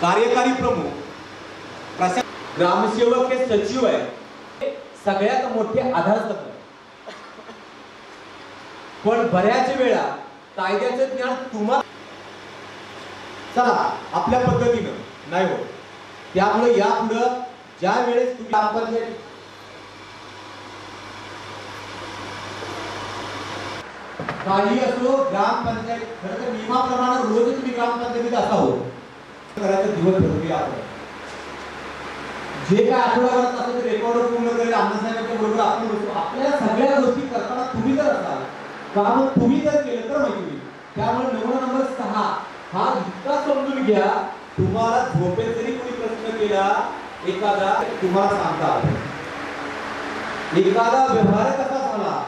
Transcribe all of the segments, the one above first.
कार्यकारी प्रमुख, ग्रामसेवक हे सचिव आहे, सगळ्यात मोठे आधारस्तंभ आहे. पण बऱ्याच वेळा कायद्याचं ज्ञान तुम्हाला चला आपल्या पद्धतीनं नाही होत. त्यामुळे यापुढं ज्या वेळेस तुम्ही ग्रामपंचायत काही असो, ग्रामपंचायत खरं तर नियमाप्रमाणे रोज तुम्ही ग्रामपंचायतीत असावं करायचं दिवस ठरवले आपण. जे काय आठवड्याभरात असं ते रेकॉर्ड पूर्ण करेल अण्णासाहेबांच्या बरोबर आपण बसू. आपल्या सगळ्या गोष्टी करताना तुम्ही जर असाल, काम तुम्ही जर केलं तर माहिती होईल. त्यामुळे नमुना नंबर 6 हा इतका समजून घ्या, तुम्हाला झोपेत जरी कोणी प्रश्न केला एखादा, तुम्हाला सांगता एखादा व्यवहार कसा झाला,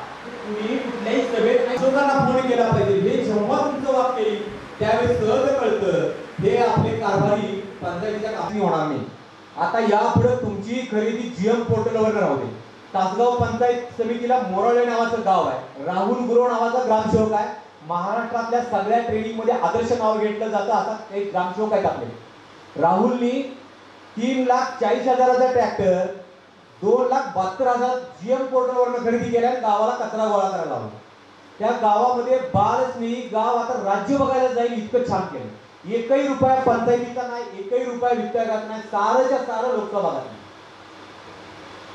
तुम्ही कुठल्याही सभेत लोकांना फोन केला पाहिजे. हे जेव्हा तुमचं वाक्य येईल त्यावेळेस सहज कळतं हे आपले कारभारी पंचायतीच्या कामी होणार नाही. आता यापुढे तुमची खरेदी जीएम पोर्टलवर राहू दे. तासगाव पंचायत समितीला मोराळे नावाचं गाव आहे, राहुल गुरव नावाचा ग्रामसेवक आहे. महाराष्ट्रातल्या सगळ्या ट्रेनिंग मध्ये आदर्श नाव घेतलं जातं. असा एक ग्रामसेवक आहेत आपले. राहुलनी 3,40,000चा ट्रॅक्टर 2,72,000 जीएम पोर्टलवरनं खरेदी केल्या. गावाला कचरा गोळा करायला लावला. त्या गावामध्ये बालच नाही, गाव आता राज्य बघायला जाईल इतकं छान केलं. एकही रुपया पंचायतीचा नाही, एकही रुपया वित्त आयोगाचा नाही, सारंच्या सारं लोकसभा झाली.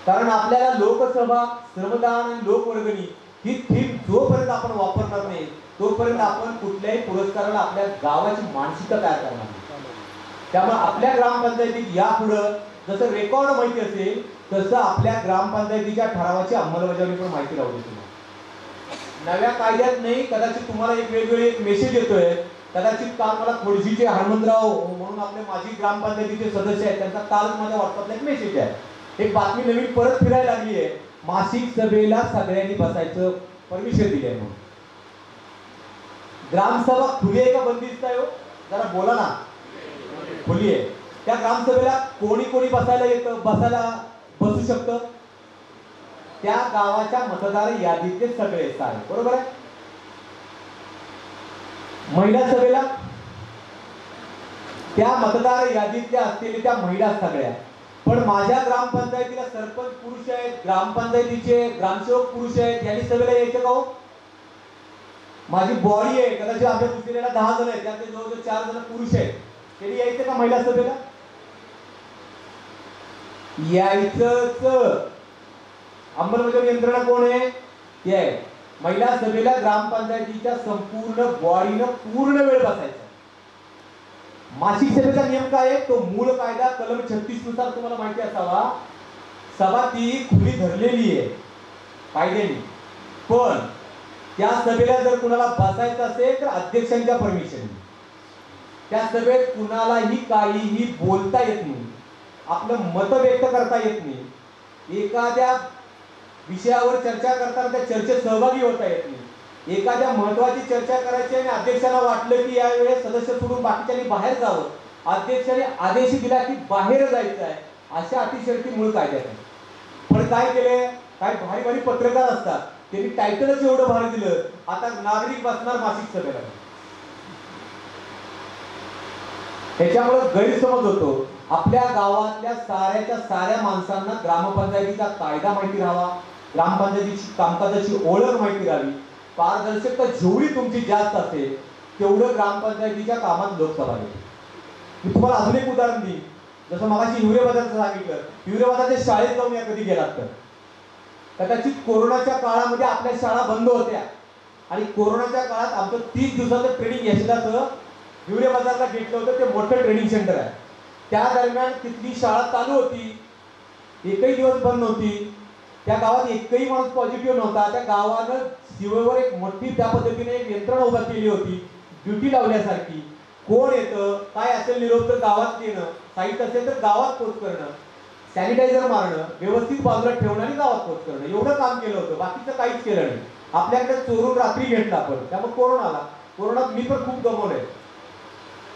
कारण आपल्याला लोकसभा, श्रमदान आणि लोकवर्गणी ही थीम जोपर्यंत आपण वापरणार नाही तोपर्यंत आपण कुठल्याही पुरस्काराला आपल्या गावाची मानसिकता तयार करणार नाही. त्यामुळे आपल्या ग्रामपंचायतीत यापुढं जसं रेकॉर्ड माहिती असेल तसं आपल्या ग्रामपंचायतीच्या ठरावाची अंमलबजावणी पण माहिती राहू दे. नव्या कायद्यात नाही, कदाचित तुम्हाला एक वेगवेगळे एक मेसेज येतोय. कदाचित काल मला खोडशीचे हनुमंतराव म्हणून आपले माजी ग्रामपंचायतीचे सदस्य आहेत, त्यांचा काल माझ्या व्हॉट्सअपला एक मेसेज आहे. एक बातमी नवीन परत फिरायला लागली आहे. मासिक सभेला सगळ्यांनी बसायचं परमिशन दिली आहे म्हणून. ग्रामसभा खुली आहे का बंदिस्त आहे? जरा बोला ना. खुली आहे. त्या ग्रामसभेला कोणी कोणी बसायला येतं, बसू शकतं? त्या गावाच्या मतदार यादीतले सगळे आहे, बरोबर आहे. महिला सभेला त्या मतदार यादीतल्या असलेल्या त्या महिला सगळ्या. पण माझ्या ग्रामपंचायतीला सरपंच पुरुष आहेत, ग्रामपंचायतीचे ग्रामसेवक पुरुष आहेत, यांनी सभेला यायचं का हो? माझी बॉडी आहे, कदाचित आपल्या दुसरीला 10 जण आहेत, त्यातले जवळजवळ 4 जण पुरुष आहेत. त्यांनी यायचं का महिला सभेला? यायचंच. अंमलबजावणी यंत्रणा कोण आहे? ते आहे. महिला सभेला ग्रामपंचायतीच्या संपूर्ण बॉडीनं पूर्ण वेळ बसायचा. मासिक सभेचा नियम काय आहे? तो मूळ कायदा कलम 36 नुसार तुम्हाला माहिती असावा. सभा ती खुली धरलेली आहे कायद्याने, पण त्या सभेला जर कुणाला बसायचं असेल तर अध्यक्षांच्या परमिशन. त्या सभेत कुणालाही काहीही बोलता येत नाही, आपलं मत व्यक्त करता येत नाही, एखाद्या विषयावर चर्चा करताना त्या चर्चेत सहभागी होता येत नाही. एखाद्या महत्वाची चर्चा करायची आणि अध्यक्षाला वाटलं की यावेळेस सदस्य सोडून बाकीच्यांनी बाहेर जावं, अध्यक्षाने आदेश दिला की बाहेर जायचं आहे, अशा अटीशर्ती मूळ कायद्यात आहे. पण काय केले, काय भारी भारी पत्रकार असतात, त्यांनी टायटलच एवढं भारी दिलं, आता नागरिक बसणार मासिक सभेला. त्याच्यामुळे गैरसमज होतो. आपल्या गावातल्या साऱ्या माणसांना ग्रामपंचायतीचा कायदा माहिती राहावा, ग्रामपंचायतीची कामकाजाची ओळख माहिती राहावी. पारदर्शकता जेवढी तुमची जास्त असेल तेवढं ग्रामपंचायतीच्या कामात लोकसभा येते. मी तुम्हाला अजून एक उदाहरण देईन. जसं मगाशी हिवरे बाजारचं सांगितलं, हिवरे बाजारच्या शाळेत जाऊन या कधी गेलात तर कदाचित कोरोनाच्या काळामध्ये आपल्या शाळा बंद होत्या आणि कोरोनाच्या काळात आमचं 30 दिवसाचं ट्रेनिंग यशदाचं हिवरे बाजारला घेतलं होतं. ते मोठं ट्रेनिंग सेंटर आहे. त्या दरम्यान तिथली शाळा चालू होती, एकही दिवस बंद नव्हती. त्या गावात एकही माणूस पॉझिटिव्ह नव्हता. त्या गावानं शिवेवर एक मोठी त्या पद्धतीने एक यंत्रणा उभा केली होती, ड्युटी लावल्यासारखी. कोण येतं, काय असेल निरोप तर गावात येणं, साईट असेल तर गावात पोच करणं, सॅनिटायझर मारणं, व्यवस्थित बाजूला ठेवणं आणि गावात पोच करणं, एवढं काम केलं होतं. बाकीचं काहीच केलं नाही. आपल्याकडे चोरून रात्री घेतला आपण, त्यामुळे कोरोना आला. कोरोनात मी पण खूप गमवलंय.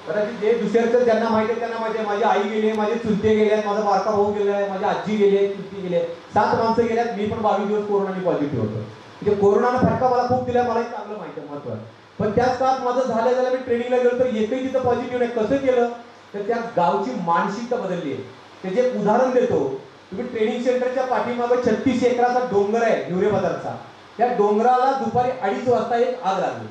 कदाचित जे दुसऱ्याचं ज्यांना माहिती आहे त्यांना माहिती आहे. माझी आई गेली, माझे चुलते गेले, माझा बारका भाऊ गेला आहे, माझी आजी गेली, चुलती गेले, 7 माणसं गेल्यात. मी पण 22 दिवस कोरोनाने पॉझिटिव्ह होतो. म्हणजे कोरोनानं फटका मला खूप दिला, मलाही चांगलं माहिती आहे महत्त्व. पण त्याच काळात माझं झालं मी ट्रेनिंगला गेलो तर एकही तिथं पॉझिटिव्ह नाही. कसं केलं, तर त्या गावची मानसिकता बदलली आहे. त्याचे एक उदाहरण देतो. तुम्ही ट्रेनिंग सेंटरच्या पाठीमागे 36 एकराचा डोंगर आहे हिवरे बाजारचा. त्या डोंगराला दुपारी 2:30 वाजता एक आग लागली.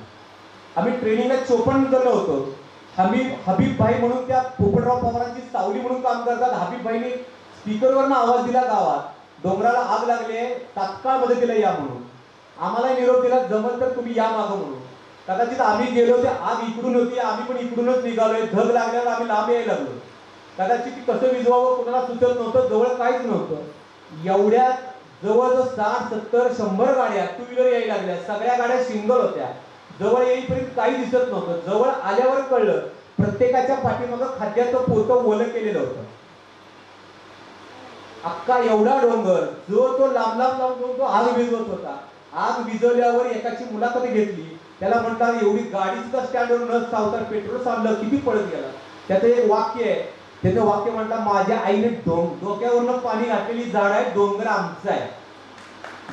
आम्ही ट्रेनिंगला 54 जण होतो. हबीब भाई म्हणून त्या पोपटराव पवारांची सावली म्हणून काम करतात. हबीब भाईने स्पीकरवरनं आवाज दिला गावात, डोंगराला आग लागली आहे, तात्काळ मदतीला या म्हणून. आम्हाला निरोप दिला, जमल तर तुम्ही या मागं म्हणून. कदाचित आम्ही गेलो ते आग इकडून होती, आम्ही पण इकडूनच निघालोय. धग लागल्यावर आम्ही लांब यायला लागलो. कदाचित कसं विजवावं कोणाला सुचत नव्हतं, जवळ काहीच नव्हतं. एवढ्यात जवळजवळ 60, 70, 100 गाड्या टू व्हीलर यायला लागल्या. सगळ्या गाड्या सिंगल होत्या. जवळ येईपर्यंत काही दिसत नव्हतं. जवळ आल्यावर कळलं प्रत्येकाच्या पाठीमागं खाद्याचं पोतं ओलं केलेलं होतं. अख्खा एवढा डोंगर जो तो लांब लांब जाऊन तो आग विझवत होता. आग विझवल्यावर एकाची मुलाखत घेतली. त्याला म्हणतात एवढी गाडी सुद्धा स्टँडवर न सावता पेट्रोल सांडलं, किती पळत गेला. त्याचं एक वाक्य आहे. त्याचं वाक्य म्हटलं, माझ्या आईने डोक्यावरनं पाणी घातलेली झाड आहे, डोंगर आमचं आहे.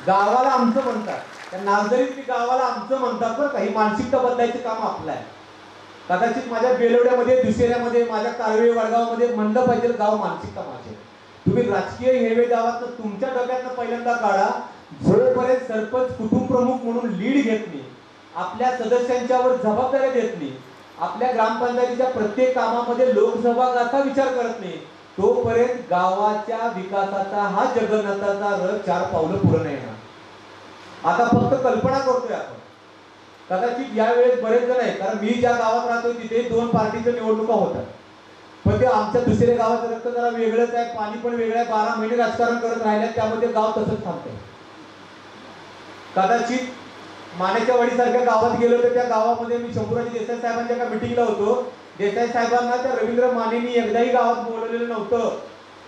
गावाला आमचं म्हणतात. त्या नांदरीत गावाला आमचं म्हणतात. बरं काही मानसिकता बदलायचं काम आपलं आहे. कदाचित माझ्या बेलवड्यामध्ये, दुसऱ्यामध्ये, माझ्या कारवे वडगावमध्ये म्हणलं पाहिजे गाव मानसिकता माझे. तुम्ही राजकीय हेवे गावात तुमच्या डोक्यातनं पहिल्यांदा काढा. जोपर्यंत सरपंच कुटुंब प्रमुख म्हणून लीड घेत नाही, आपल्या सदस्यांच्यावर जबाबदारी देत नाही, आपल्या ग्रामपंचायतीच्या प्रत्येक कामामध्ये लोकसहभागाचा विचार करत नाही, तोपर्यंत गावाच्या विकासाचा हा जगन्नाथाचा रथ 4 पावलं पुढे नाही येणार. आता फक्त कल्पना करतोय आपण. कदाचित यावेळेस बरेच जण आहेत, कारण मी ज्या गावात राहतो तिथे 2 पार्टीच्या निवडणुका होतात. पण ते आमच्या दुसऱ्या गावाचं रक्त जरा वेगळंच आहे, पाणी पण वेगळं आहे. 12 महिने राजकारण करत राहिले, त्यामध्ये गाव तसंच थांबतंय. कदाचित मानेच्या वाडीसारख्या गावात गेलो तर त्या गावामध्ये मी शंभूराजी देसाई साहेबांच्या एका मिटिंगला होतो. देसाई साहेबांना त्या रवींद्र मानेंनी एकदाही गावात बोलवलेलं नव्हतं.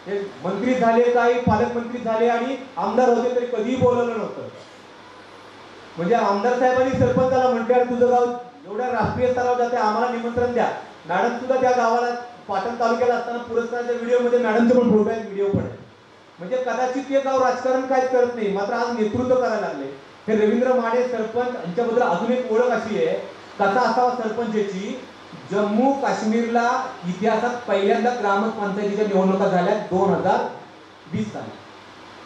ते मंत्री झाले, काही पालकमंत्री झाले आणि आमदार होते तरी कधीही बोलवलं नव्हतं. म्हणजे आमदार साहेबांनी सरपंचाला म्हटल्यावर तुझं गाव एवढ्या राष्ट्रीय स्तरावर जाते, आम्हाला निमंत्रण द्या. मॅडम सुद्धा त्या गावाला पाटण तालुक्याला असताना पुरस्काराच्या व्हिडिओमध्ये मॅडमचे पण फोटो आहेत, व्हिडिओ पण आहे. म्हणजे कदाचित ते गाव राजकारण काहीच करत नाही, मात्र आज नेतृत्व करायला लागले. हे रवींद्र माने सरपंच यांच्याबद्दल अजून एक ओळख अशी आहे, कसा असावा सरपंचाची. जम्मू काश्मीरला इतिहासात पहिल्यांदा ग्रामपंचायतीच्या निवडणुका झाल्या 2020 साली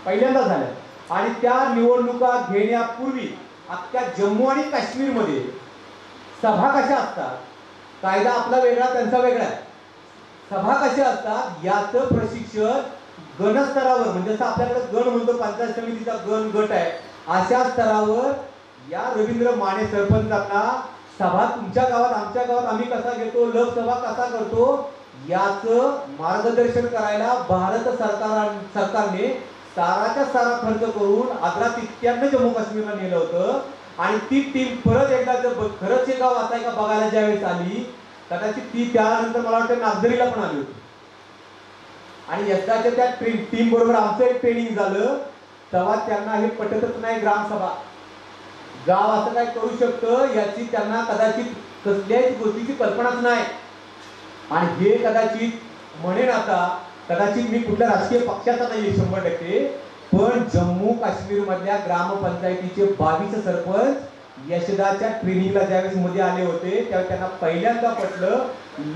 पहिल्यांदा झाल्या. आणि त्या निवडणुका घेण्यापूर्वी अख्ख्या जम्मू आणि काश्मीरमध्ये सभा कशा असतात, कायदा आपला वेगळा त्यांचा वेगळा आहे, सभा कशा असतात याचं प्रशिक्षण गणस्तरावर, म्हणजे जसं आपल्याकडे गण म्हणतो पंचायत समितीचा गण गट आहे, अशा स्तरावर या रवींद्र माने सरपंचांना सभा तुमच्या गावात आमच्या गावात आम्ही कसा घेतो, लोकसभा कसा करतो याचं मार्गदर्शन करायला भारत सरकारने साराच्या सारा खर्च करून आग्रा तितक्यांना जम्मू काश्मीरला नेलं होतं. आणि ती टीम परत एकदा जर खरंच हे गाव आता का बघायला ज्यावेळेस आली, कदाचित ती त्यानंतर मला वाटतं नागझरीला पण आली होती. आणि यंदाच्या त्या टीम बरोबर आमचं एक ट्रेनिंग झालं. तेव्हा त्यांना हे पटतच नाही, ग्रामसभा गाव असं काय करू शकतं याची त्यांना कदाचित कसल्याही गोष्टीची कल्पनाच नाही. आणि हे कदाचित म्हणेन आता, कदाचित मी कुठल्या राजकीय पक्षाचा नाही 100%, पण जम्मू काश्मीर मधल्या ग्रामपंचायतीचे 22 सरपंच यशदाच्या ट्रेनिंगला ज्यावेळेस मध्ये आले होते त्यावेळेस त्यांना पहिल्यांदा पटलं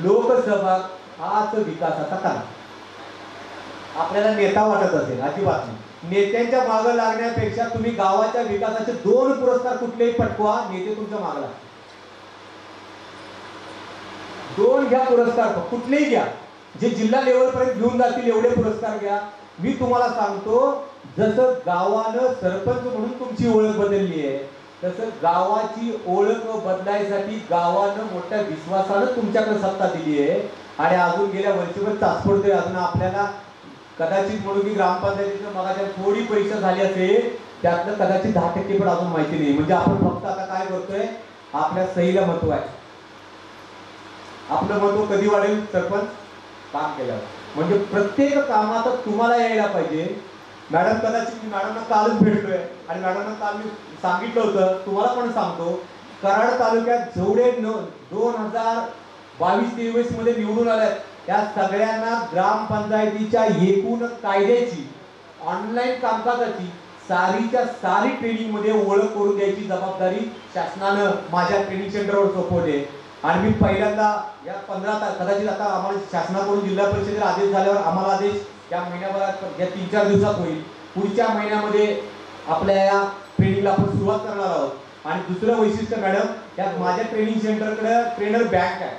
लोकसभा हाच विकासाचा कला. आपल्याला नेता वाटत असेल, अजिबात नाही. नेत्यांच्या मागे लागण्यापेक्षा तुम्ही गावाच्या विकासाचे 2 पुरस्कार कुठलेही पटकवा, नेते तुमच्या मागे लागतात. 2 घ्या पुरस्कार, कुठलेही घ्या, जे जिल्हा लेवल पर्यंत घेऊन जातील एवढे पुरस्कार घ्या. मी तुम्हाला सांगतो, जसं गावानं सरपंच म्हणून तुमची ओळख बदलली आहे, तसं गावाची ओळख बदलायसाठी गावानं मोठ्या विश्वासानं तुमच्याकडे सत्ता दिली आहे. आणि अजून गेल्या वर्षभर तासपडतोय. अजून आपल्याला कदाचित म्हणून की ग्रामपंचायतीचं मगाच्या थोडी परीक्षा झाली असेल, त्यातलं कदाचित 10% पण अजून माहिती नाही. म्हणजे आपण फक्त आता काय करतोय, आपल्या सहीला महत्व आहे. आपलं महत्व कधी वाढेल, सरपंच काम केल्यावर. म्हणजे प्रत्येक कामात तुम्हाला यायला पाहिजे. मॅडम कदाचित मी मॅडमना कालच भेटलोय आणि मॅडमना काल मी सांगितलं होतं, तुम्हाला पण सांगतो, कराड तालुक्यात जेवढे 2022-23 मध्ये निवडून आल्यात त्या सगळ्यांना ग्रामपंचायतीच्या एकूण कायद्याची, ऑनलाईन कामकाजाची सारीच्या सारी ट्रेनिंग मध्ये ओळख करून द्यायची जबाबदारी शासनानं माझ्या ट्रेनिंग सेंटरवर सोपवली. आणि मी पहिल्यांदा या 15 कदाचित आता आम्हाला शासनाकडून जिल्हा परिषदेला आदेश झाल्यावर आम्हाला आदेश या महिन्याभरात या 3-4 दिवसात होईल. पुढच्या महिन्यामध्ये आपल्या या ट्रेनिंगला आपण सुरुवात करणार आहोत. आणि दुसरं वैशिष्ट्य मॅडम, या माझ्या ट्रेनिंग सेंटरकडे ट्रेनर बँक आहे.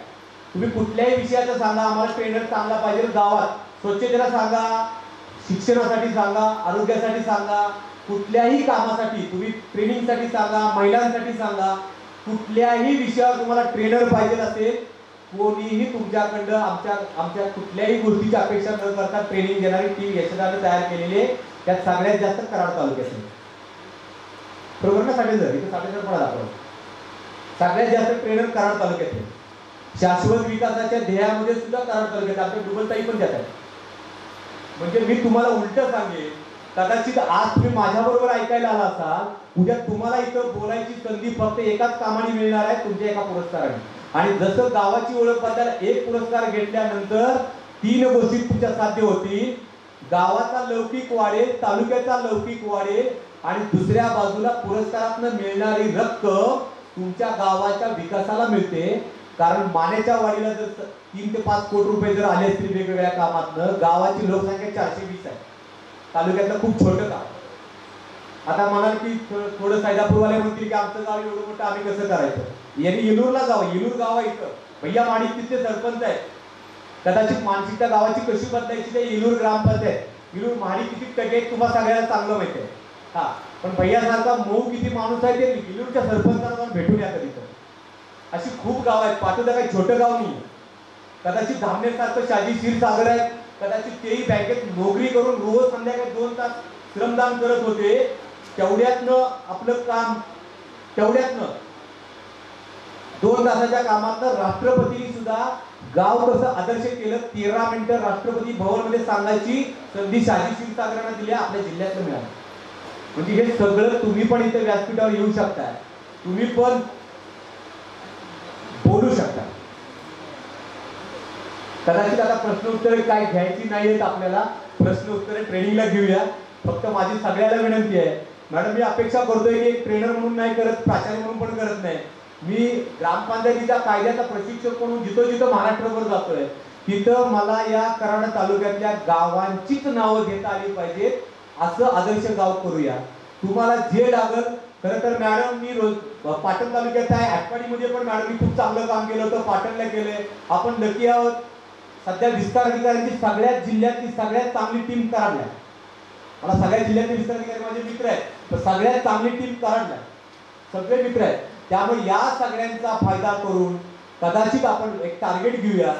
तुम्ही कुठल्याही विषयाचं सांगा, आम्हाला ट्रेनर चांगला पाहिजे. गावात स्वच्छतेला सांगा, शिक्षणासाठी सांगा, आरोग्यासाठी सांगा, कुठल्याही कामासाठी तुम्ही ट्रेनिंगसाठी सांगा, महिलांसाठी सांगा, कुठल्याही विषयावर तुम्हाला ट्रेनर पाहिजे असेल, कोणीही तुमच्याकडं आमच्या कुठल्याही गोष्टीची अपेक्षा न करता ट्रेनिंग देणारी टीम यशदाने तयार केलेली आहे. त्यात सगळ्यात जास्त कराड तालुक्यात प्रोग्रामसाठी जर इथे 60 पण दाखव सगळ्यात जास्त ट्रेनर कराड तालुक्यात आहे. शाश्वत विकासाच्या ध्येयामध्ये सुद्धा कराड तालुक्यात आपल्या डुबलताई पण देत आहेत. म्हणजे मी तुम्हाला उलट सांगेन, कदाचित आज तुम्ही माझ्याबरोबर ऐकायला आला असाल, उद्या तुम्हाला इथं बोलायची संधी फक्त एकाच कामाने मिळणार आहे, तुमच्या एका पुरस्काराने. आणि जसं गावाची ओळख बदलायला एक पुरस्कार घेतल्यानंतर 3 गोष्टी तुमच्या साध्य होतील. गावाचा लौकिक वाढेल, तालुक्याचा लौकिक वाढेल आणि दुसऱ्या बाजूला पुरस्कारातून मिळणारी रक्कम तुमच्या गावाच्या विकासाला मिळते. कारण मानेच्या वाडीला जर 3 ते 5 कोटी रुपये जर आले असतील वेगवेगळ्या कामातनं, गावाची लोकसंख्या 420 आहे, तालुक्यातलं खूप छोटं गाव. आता म्हणाल की थोडं सैदापूरवाले म्हणतील की आमचं गाव एवढं मोठं आम्ही कसं करायचं, यांनी येलूरला जावं. येलूर गाव आहे इथं, भैया माडी तिथले सरपंच आहे. कदाचित मानसिकता गावाची कशी बदलायची ते येलूर ग्रामपंचायत, येलूर महाडी किती टक्के तुम्हाला सगळ्याला चांगलं माहिती आहे. हा, पण भैयासारखा मऊ किती माणूस आहे ते येलूरच्या सरपंचाला जाऊन भेटून या कधी. अशी खूप गाव आहेत. पाटोदा काही छोटं गाव नाही. कदाचित धामणेसारखं शाजी क्षीरसागर आहे, कदाचित तेही बँकेत नोकरी करून रोज संध्याकाळी 2 तास श्रमदान करत होते. तेवढ्यातनं आपलं काम, तेवढ्यातनं 2 तासाच्या कामातनं राष्ट्रपतींनी सुद्धा गाव कसं आदर्श केलं 13 मिनिटं राष्ट्रपती भवन मध्ये सांगायची संधी शाजी क्षीरसागरांना दिल्या, आपल्या जिल्ह्यातलं मिळालं. म्हणजे हे सगळं तुम्ही पण इथे व्यासपीठावर येऊ शकता, तुम्ही पण बोलू शकता. कदाचित आता प्रश्न उत्तरे काय घ्यायची नाहीयेत आपल्याला, प्रश्न उत्तरे ट्रेनिंगला घेऊया. फक्त माझी सगळ्याला विनंती आहे मॅडम, मी अपेक्षा करतोय की एक ट्रेनर म्हणून नाही करत, प्राचार्य म्हणून पण करत नाही. मी ग्रामपंचायतीच्या कायद्याचा प्रशिक्षक म्हणून जिथं महाराष्ट्रभर जातोय, तिथं मला या कराड तालुक्यातल्या गावांचीच नावं घेता आली पाहिजेत. असं आदर्श गाव करूया. तुम्हाला जे लागल, खरं तर मॅडम मी रोज पाटण तालुक्यात आहे, आटपाडीमध्ये पण मॅडम मी खूप चांगलं काम केलं होतं, पाटणला केलंय. आपण लकी आहोत, सध्या विस्तार अधिकाऱ्यांची सगळ्याच जिल्ह्यातली सगळ्यात चांगली टीम कराडला. मला सगळ्या जिल्ह्यातले विस्तार अधिकारी माझे मित्र आहेत, तर सगळ्यात चांगली टीम कराडला, सगळे मित्र आहेत. त्यामुळे या सगळ्यांचा फायदा करून कदाचित आपण एक टार्गेट घेऊया.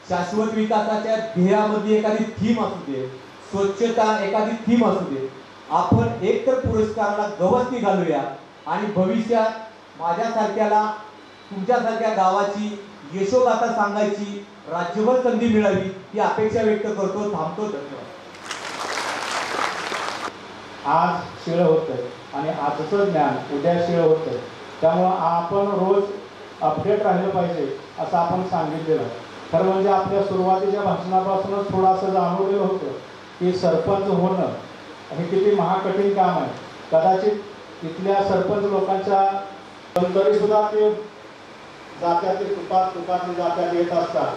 शाश्वत विकासाच्या ध्येयामध्ये एखादी थीम असू दे, स्वच्छता एखादी थीम असू दे, आपण एकतर पुरस्काराला गवसणी घालूया आणि भविष्यात माझ्यासारख्याला तुमच्यासारख्या गावाची यशोगाथा सांगायची राज्यभर संधी मिळावी ही अपेक्षा व्यक्त करतो. थांबतो. धन्यवाद. आज शिळ होतंय आणि आजचं ज्ञान उद्या शिळ होतंय, त्यामुळं आपण रोज अपडेट राहिलं पाहिजे असं आपण सांगितलेलं. खरं म्हणजे आपल्या सुरुवातीच्या भाषणापासूनच थोडंसं जाणवलेलं होतं की सरपंच होणं हे किती महाकठीण काम आहे. कदाचित तिथल्या सरपंच लोकांच्या तरी सुद्धा ते जात्याचे तुपातली जात्यात येत असतात.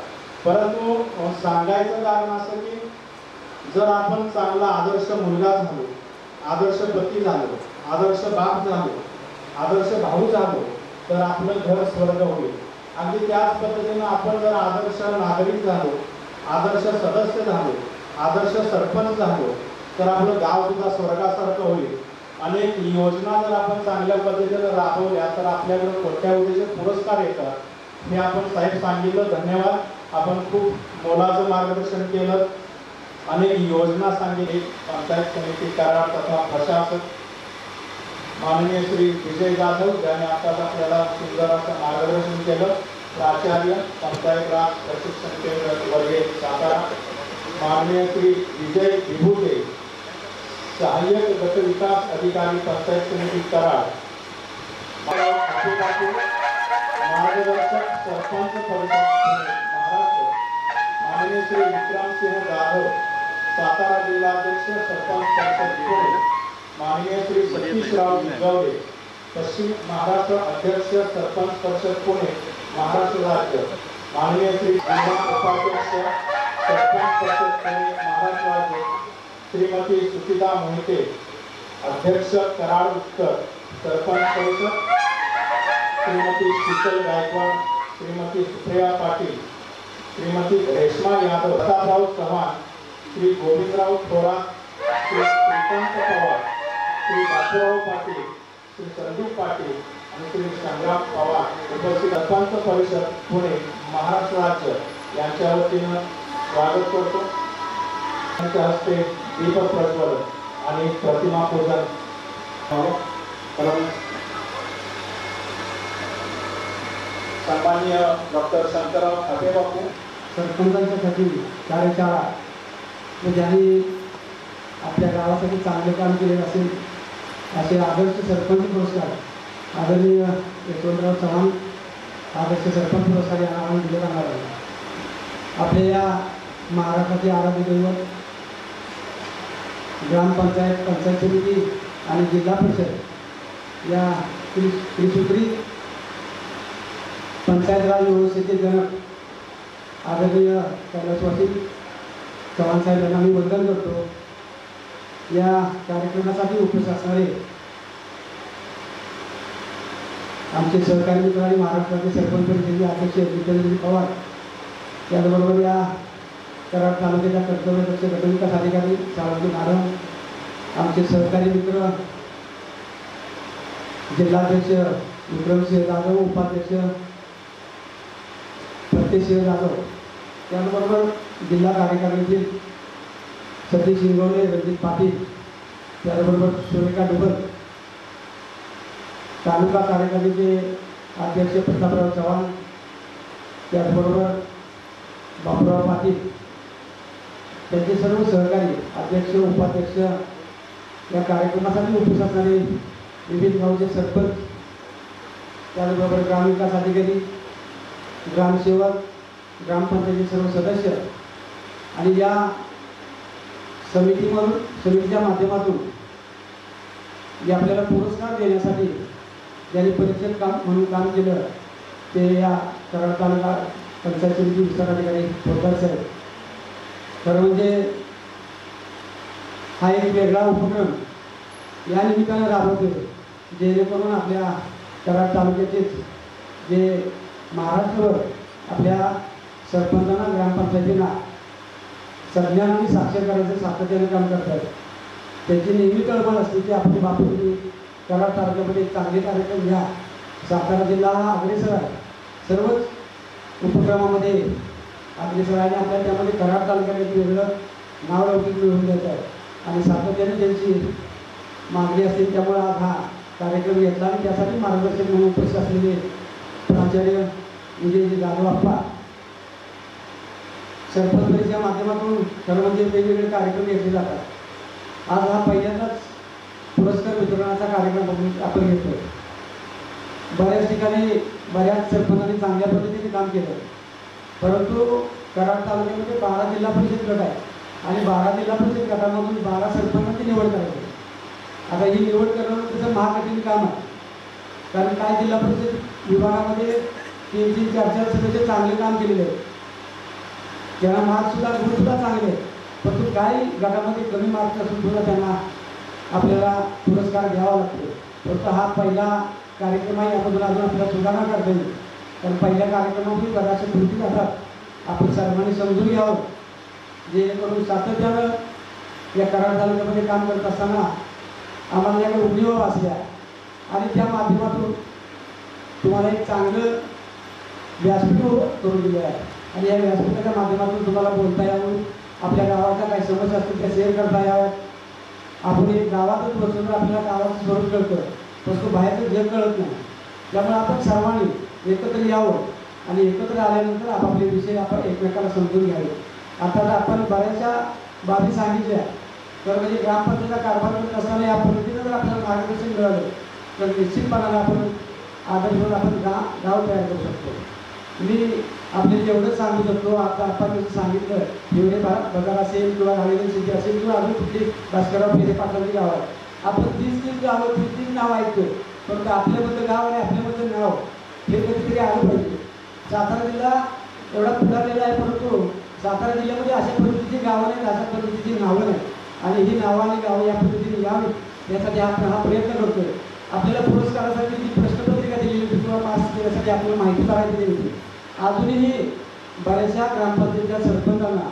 परंतु सांगायचं कारण असं की जर आपण चांगला आदर्श मुलगा झालो, आदर्श पती झालो, आदर्श बाप झालो, आदर्श भाऊ झालो, तर आपलं घर स्वर्ग होईल. अगदी त्याच पद्धतीनं आपण जर आदर्श नागरिक झालो, आदर्श सदस्य झालो, आदर्श सरपंच झालो, तर आपलं गाव सुद्धा स्वर्गासारखं होईल. अनेक योजना जर आपण चांगल्या पद्धतीनं राबवल्या तर आपल्याकडे कोट्यावधीचे पुरस्कार येतात. हे आपण साहेब सांगितलं, धन्यवाद. आपण खूप मोलाचं मार्गदर्शन केलं, अनेक योजना सांगितली. पंचायत समिती कराड तथा प्रशासक माननीय श्री विजय जाधव ज्यांनी आताच आपल्याला सुंदर असं मार्गदर्शन केलं. प्राचार्य पंचायत राज प्रशिक्षण केंद्र वर्गे सातारा माननीय श्री विजय विभूते, सहाय्यक गट विकास अधिकारी पंचायत समिती कराड, मार्गदर्शक सरपंच परिषद महाराष्ट्र माननीय श्री विक्रमसिंह जाधव, सातारा जिल्हाध्यक्ष सरपंच परिषद पुणे माननीय श्री सतीशराव निगवडे, पश्चिम महाराष्ट्र अध्यक्ष सरपंच परिषद पुणे महाराष्ट्र राज्य माननीय श्री जिल्हा उपाध्यक्ष सरपंच परिषद पुणे महाराष्ट्र राज्य श्रीमती सुचिता मोहिते अध्यक्ष कराड उत्तर सरपंच परिषद श्रीमती शीतल गायकवाड श्रीमती सुप्रिया पाटील श्रीमती रेश्मा यादव प्रतापराव चव्हाण श्री गोविंदराव थोरात श्री श्रीकांत पवार श्री बापूराव पाटील श्री संदीप पाटील आणि श्री संग्राम पवार उपस्थित सरपंच परिषद पुणे महाराष्ट्र राज्य यांच्या वतीनं स्वागत करतो. त्यांच्या हस्ते दीपक प्रज्वलन आणि प्रतिमा पूजन सन्माननीय डॉक्टर शंकरराव खाते बापू सरपंचांच्यासाठी कार्यशाळा व ज्यांनी आपल्या गावासाठी चांगले काम केले असेल असे आदर्श सरपंच पुरस्कार आदरणीय यशवंतराव चव्हाण आदर्श सरपंच पुरस्कार यांना आपण दिले जाणार आहे. आपल्या या महाराष्ट्राचे आराध्य दैवत ग्रामपंचायत पंचायत समिती आणि जिल्हा परिषद या त्रिसूत्री पंचायत राज व्यवस्थेचे जनक आदरणीय कैलासवासी चव्हाण साहेब यांना मी वंदन करतो. या कार्यक्रमासाठी उपस्थित असणारे आमचे सहकारी मित्र आणि महाराष्ट्राचे सरपंच परिषदेचे अध्यक्ष जितेंद्र पवार त्याचबरोबर या कराड तालुक्याच्या कर्तव्यदक्ष गटविकास अधिकारी सावंत मॅडम आमचे सहकारी मित्र जिल्हाध्यक्ष विक्रमसिंह जाधव उपाध्यक्ष प्रत्यक्षसिंह जाधव त्याचबरोबर जिल्हा कार्यकारिणीतील सतीश इंगवले रणजित पाटील त्याचबरोबर सुरेखा डुबल तालुका कार्यकारिणीचे अध्यक्ष प्रतापराव चव्हाण त्याचबरोबर बापूराव पाटील त्यांचे सर्व सहकारी अध्यक्ष उपाध्यक्ष या कार्यक्रमासाठी उपस्थित असणारे विविध गावचे सरपंच त्याचबरोबर ग्रामविकास अधिकारी ग्रामसेवक ग्रामपंचायतीचे सर्व सदस्य आणि या समितीच्या माध्यमातून जे आपल्याला पुरस्कार देण्यासाठी ज्यांनी परीक्षक काम म्हणून काम केलं ते या कराड तालुका पंचायत समिती विस्तार अधिकारी पोद्दार साहेब. खरं म्हणजे हा एक वेगळा उपक्रम या निमित्तानं राबवतो जेणेकरून आपल्या कराड तालुक्याचेच जे महाराष्ट्रभर आपल्या सरपंचांना ग्रामपंचायतींना संज्ञान आणि साक्षर करायचं सातत्याने काम करतात. त्याची नेहमी कल्पना असते की आपली बापूंनी कराड तालुक्यामध्ये चांगले कार्यक्रम घ्या. सातारा जिल्हा हा अग्रेसर आहे सर्वच उपक्रमामध्ये अग्रेसर आहे आणि आपल्याला त्यामध्ये कराड तालुक्यात एक वेगळं नाव लौकिक मिळवून द्यायचं आहे आणि सातत्याने त्यांची मागणी असते. त्यामुळे आज हा कार्यक्रम घेतला आणि त्यासाठी मार्गदर्शक म्हणून उपस्थित असलेले प्राचार्य विजयजी जाधव अप्पा सरपंचच्या माध्यमातून खरं म्हणजे वेगवेगळे कार्यक्रम घेतले जातात. आज हा पहिल्यांदाच पुरस्कार वितरणाचा कार्यक्रम आपण घेतो. बऱ्याच ठिकाणी बऱ्याच सरपंचांनी चांगल्या पद्धतीने काम केलं परंतु कराड तालुक्यामध्ये 12 जिल्हा परिषद गट आहे आणि 12 जिल्हा परिषद गटामधून 12 सरपंचांची निवड करायची. आता ही निवड करणं त्याचं महाकठीण काम आहे कारण काय जिल्हा परिषद विभागामध्ये 3-4 सदस्य चांगले काम केलेले आहेत त्यांना मार्क्ससुद्धा गुणसुद्धा चांगले आहेत परंतु काही गटामध्ये कमी मार्क्स असून सुद्धा त्यांना आपल्याला पुरस्कार घ्यावा लागतो. परंतु हा पहिला कार्यक्रम आहे यामधून अजून आपल्याला सुधारणा करता येईल कारण पहिल्या कार्यक्रमामध्ये बऱ्याचशा त्रुटी जातात आपण सर्वांनी समजून घ्यावं जेणेकरून सातत्यानं या कराड तालुक्यामध्ये काम करत असताना आम्हाला या उणीवा वाचल्या आणि त्या माध्यमातून तुम्हाला एक चांगलं व्यासपीठ करून दिलं आहे आणि या व्यासपीठाच्या माध्यमातून तुम्हाला बोलता यावं आपल्या गावाच्या काही समस्या असतील त्या शेअर करता याव्यात. आपण एक गावातच बसून आपल्याला गावाचं स्वरूप कळतं परंतु बाहेरचं जग कळत नाही. त्यामुळे आपण सर्वांनी एकत्र यावं आणि एकत्र आल्यानंतर आपापले विषय आपण एकमेकाला समजून घ्यावे. आता आपण बऱ्याचशा बाबी सांगितल्या तर म्हणजे ग्रामपंचायतीचा कारभार करत असताना या पद्धतीनं जर आपल्याला मार्गदर्शन मिळालं तर निश्चितपणाने आपण आदर्श आपण गाव तयार करू शकतो. मी आपल्याला एवढंच सांगू शकतो आता आपण जसं सांगितलं एवढे बाजार असेल किंवा राहिलेली शेती असेल किंवा अजून कुठली भास्करराव फेरे पाटलांची गाव आहे आपण 30 गावं 30 नाव ऐकतो परंतु आपल्याबद्दल गाव आणि आपल्याबद्दल नाव हे कधीतरी आलं पाहिजे. सातारा जिल्हा एवढा पुढारलेला आहे, परंतु सातारा जिल्ह्यामध्ये अशा पद्धतीची गावं नाहीत, अशा पद्धतीची नावं नाहीत आणि ही नावं आणि गावं या पद्धतीने यावी यासाठी आपण हा प्रयत्न करतोय. आपल्याला पुरस्कारासाठी जी प्रश्नपत्रिका दिलेली होती किंवा पास केल्यासाठी आपल्याला माहिती काढायची दिली होती. अजूनही बऱ्याचशा ग्रामपंचायतीच्या सरपंचांना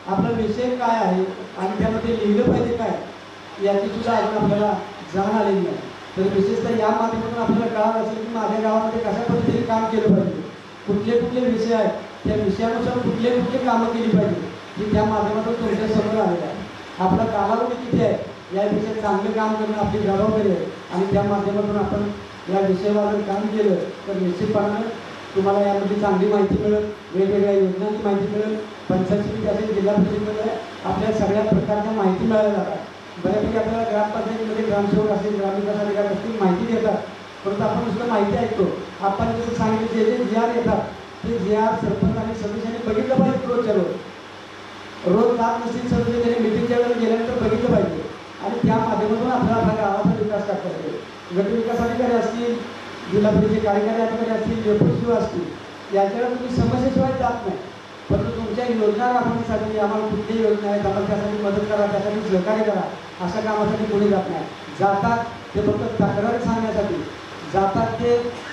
आपला विषय काय आहे आणि त्यामध्ये लिहिलं पाहिजे काय याची सुद्धा अजून आपल्याला जाण आलेली नाही. तर विशेषतः या माध्यमातून आपल्याला कळालं असेल की माझ्या गावामध्ये कशा पद्धतीने काम केलं पाहिजे, कुठले कुठले विषय आहेत, त्या विषयानुसार कुठले कुठले कामं केली पाहिजे ही त्या माध्यमातून तुमच्या समोर आलेलं आहे. आपला कालावधी किती आहे या विषयात चांगलं काम करणं आपली जबाबदारी आहे आणि त्या माध्यमातून आपण या विषयावर काम केलं तर निश्चितपणानं तुम्हाला यामध्ये चांगली माहिती मिळेल, वेगवेगळ्या योजनांची माहिती मिळेल, पंचायत समिती असेल, जिल्हा परिषदेमध्ये आपल्या सगळ्या प्रकारच्या माहिती मिळायला जातात. बऱ्यापैकी आपल्याला ग्रामपंचायतीमध्ये ग्रामसेवक असेल, ग्रामविकास अधिकारी असतील माहिती देतात, परंतु आपण नुसतं माहिती ऐकतो. आपण जसं सांगितलं जे जे जी आर येतात ते जी आर सरपंच आणि सदस्यांनी बघितलं पाहिजे. रोजच्या रोज जात नसतील सदस्य त्यांनी मिटिंगच्या वेळेला गेल्यानंतर बघितलं पाहिजे आणि त्या माध्यमातून आपल्याला आपल्या गावाचा विकास करता येईल. गट विकास अधिकारी असतील, जिल्हा परिषदेचे कार्यकारी अधिकारी असतील, डेप्युटी असतील, याच्यावर तुम्ही समस्येशिवाय जात नाही, परंतु तुमच्या योजना राबवण्यासाठी आम्हाला कुठली योजना आहेत, आम्हाला त्यासाठी मदत करा, त्यासाठी सहकार्य करा, अशा कामासाठी कोणी जात नाही. जातात ते फक्त तक्रारी सांगण्यासाठी, जातात ते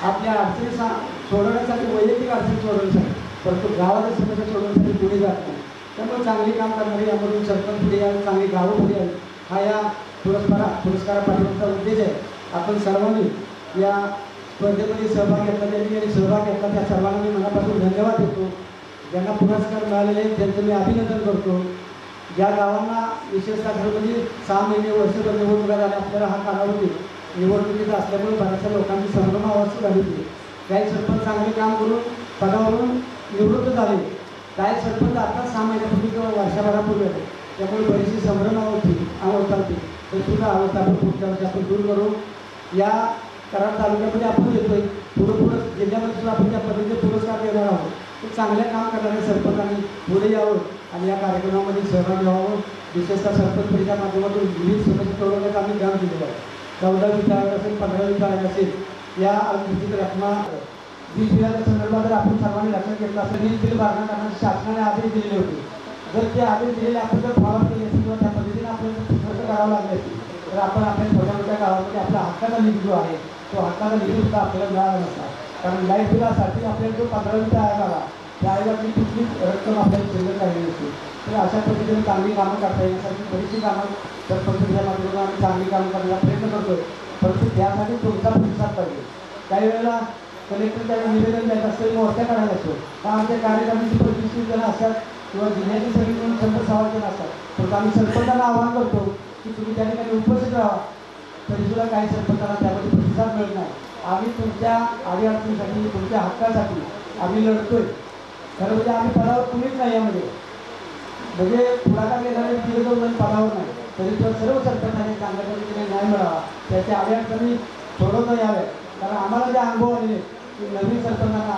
आपल्या अडचणी सोडवण्यासाठी, वैयक्तिक अडचणी सोडवण्यासाठी, परंतु गावाच्या समस्या सोडवण्यासाठी कोणी जात नाही. त्यामुळे चांगली काम करणारी यामधून सरपंच पुढे यावी, चांगली गावं पुढे यावी हा या पुरस्कारापाठीमागचा उद्देश आहे. आपण सर्वांनी या स्पर्धेमध्ये सहभाग घेतला, त्यांनी सहभाग घेतला त्या सर्वांना मी मनापासून धन्यवाद देतो. ज्यांना पुरस्कार मिळालेले आहेत त्यांचं मी अभिनंदन करतो. ज्या गावांना विशेषतः खरं म्हणजे 6 महिने वर्षभर निवडणुका झाल्या, आपल्याला हा कालावधी निवडणुकीचा असल्यामुळे बऱ्याचशा लोकांची संभ्रमावस्था झाली होती. काही सरपंच चांगले काम करून पदावरून निवृत्त झाले, काही सरपंच आता 6 महिन्यापूर्वी किंवा वर्षभरापूर्वी आले, त्यामुळे बरीचशी अवस्था होती. तर सुद्धा अवस्था आपण पुढच्या वर्षी आपण दूर करू. या कराड तालुक्यामध्ये आपण येतोय, पुढं जिल्ह्यामध्ये सुद्धा आपण त्या पद्धतीने पुरस्कार देणार आहोत. तर चांगल्या काम करणाऱ्या सरपंचांनी पुढे यावं आणि या कार्यक्रमामध्ये सहभागी व्हावं. विशेषतः सरपंच परिषदेच्या माध्यमातून विविध समस्या सोडवण्याचं आम्ही काम केलेलं आहे. 14 विचार असेल, 15 विचार असेल, या अनुसूचित रकमा वीज बिलाच्या संदर्भात जर आपण सर्वांनी लक्षात घेतलं असेल, वीज बिल भरणा करण्याचे शासनाने आदेश दिलेले होते. जर ते आदेश दिलेले आपण जर फॉलो केले असतील किंवा त्या पद्धतीने आपल्याला खर्च करावं लागले असतील तर आपण आपल्या छोट्या मोठ्या गावामध्ये आपला हक्काचा निधी जो आहे तो हक्काचा निधी सुद्धा आपल्याला मिळाला नसता. कारण लाईट बिलासाठी आपल्याला जो 15 रुपये आला त्याऐवजी कुठलीच रक्कम आपल्याला शिल्लक राहिली नसते. तर अशा पद्धतीने चांगली कामं करता येण्यासाठी बरीचशी कामं सरपंचच्या माध्यमातून आम्ही चांगली कामं करण्याचा प्रयत्न करतो, परंतु त्यासाठी तुमचा प्रतिसाद पाहिजे. काही वेळेला कलेक्टर त्याला निवेदन द्यायचं असतं, मोर्चा काढायला असतो, तर आमच्या कार्यक्रमाची 25-30 जण असतात किंवा जिल्ह्याची सगळी मिळून 100-100 जण असतात. तर आम्ही सरपंचांना आवाहन करतो की तुम्ही त्या ठिकाणी उपस्थित राहा, तरीसुद्धा काही सरपंचांना त्यामध्ये प्रतिसाद मिळत नाही. आम्ही तुमच्या अडीअडचणीसाठी, तुमच्या हक्कासाठी आम्ही लढतोय. खरं म्हणजे आम्ही पदावर कुणीच नाही यामध्ये, म्हणजे पुढाकार घेणारे तिथे पदावर नाही, तरी तो सर्व सरपंचांनी चांगल्या पद्धतीने न्याय मिळावा, त्याच्या अडीअडचणी सोडवता याव्या. कारण आम्हाला जे अनुभव आलेले की नवीन सरपंचांना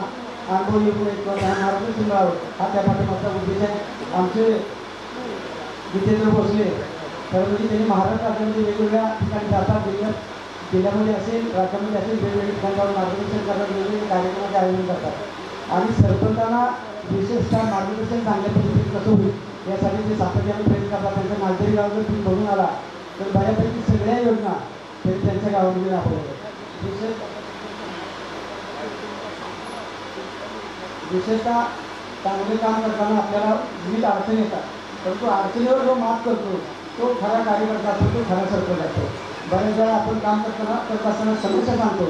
अनुभव येऊ नये किंवा त्यांना मार्गदर्शन मिळावं हा त्या पाठीमागचा उद्देश आहे. आमचे जितेंद्र भोसले खरं म्हणजे त्यांनी महाराष्ट्र राज्यामध्ये वेगवेगळ्या ठिकाणी जातात, जिल्ह्यामध्ये असेल, राज्यामध्ये असेल, वेगवेगळ्या ठिकाणी जाऊन मार्गदर्शन करतात, वेगवेगळे कार्यक्रमाचे आयोजन करतात आणि सरपंचांना विशेषतः मार्गदर्शन चांगल्या पद्धतीने कसं होईल यासाठी ते सातत्याने प्रयत्न करतात. त्यांच्या नागरी गाव जर तुम्ही बघून आला तर बऱ्यापैकी सगळ्या योजना त्यांनी त्यांच्या गावामध्ये राबवल्या. विशेषतः चांगले काम करताना आपल्याला विविध अडचणी येतात, परंतु अडचणीवर जो मात करतो तो खरा कार्यकर्ता असतो, तो खरा सरपंच असतो. बऱ्याच वेळा आपण काम करत असताना समस्या सांगतो,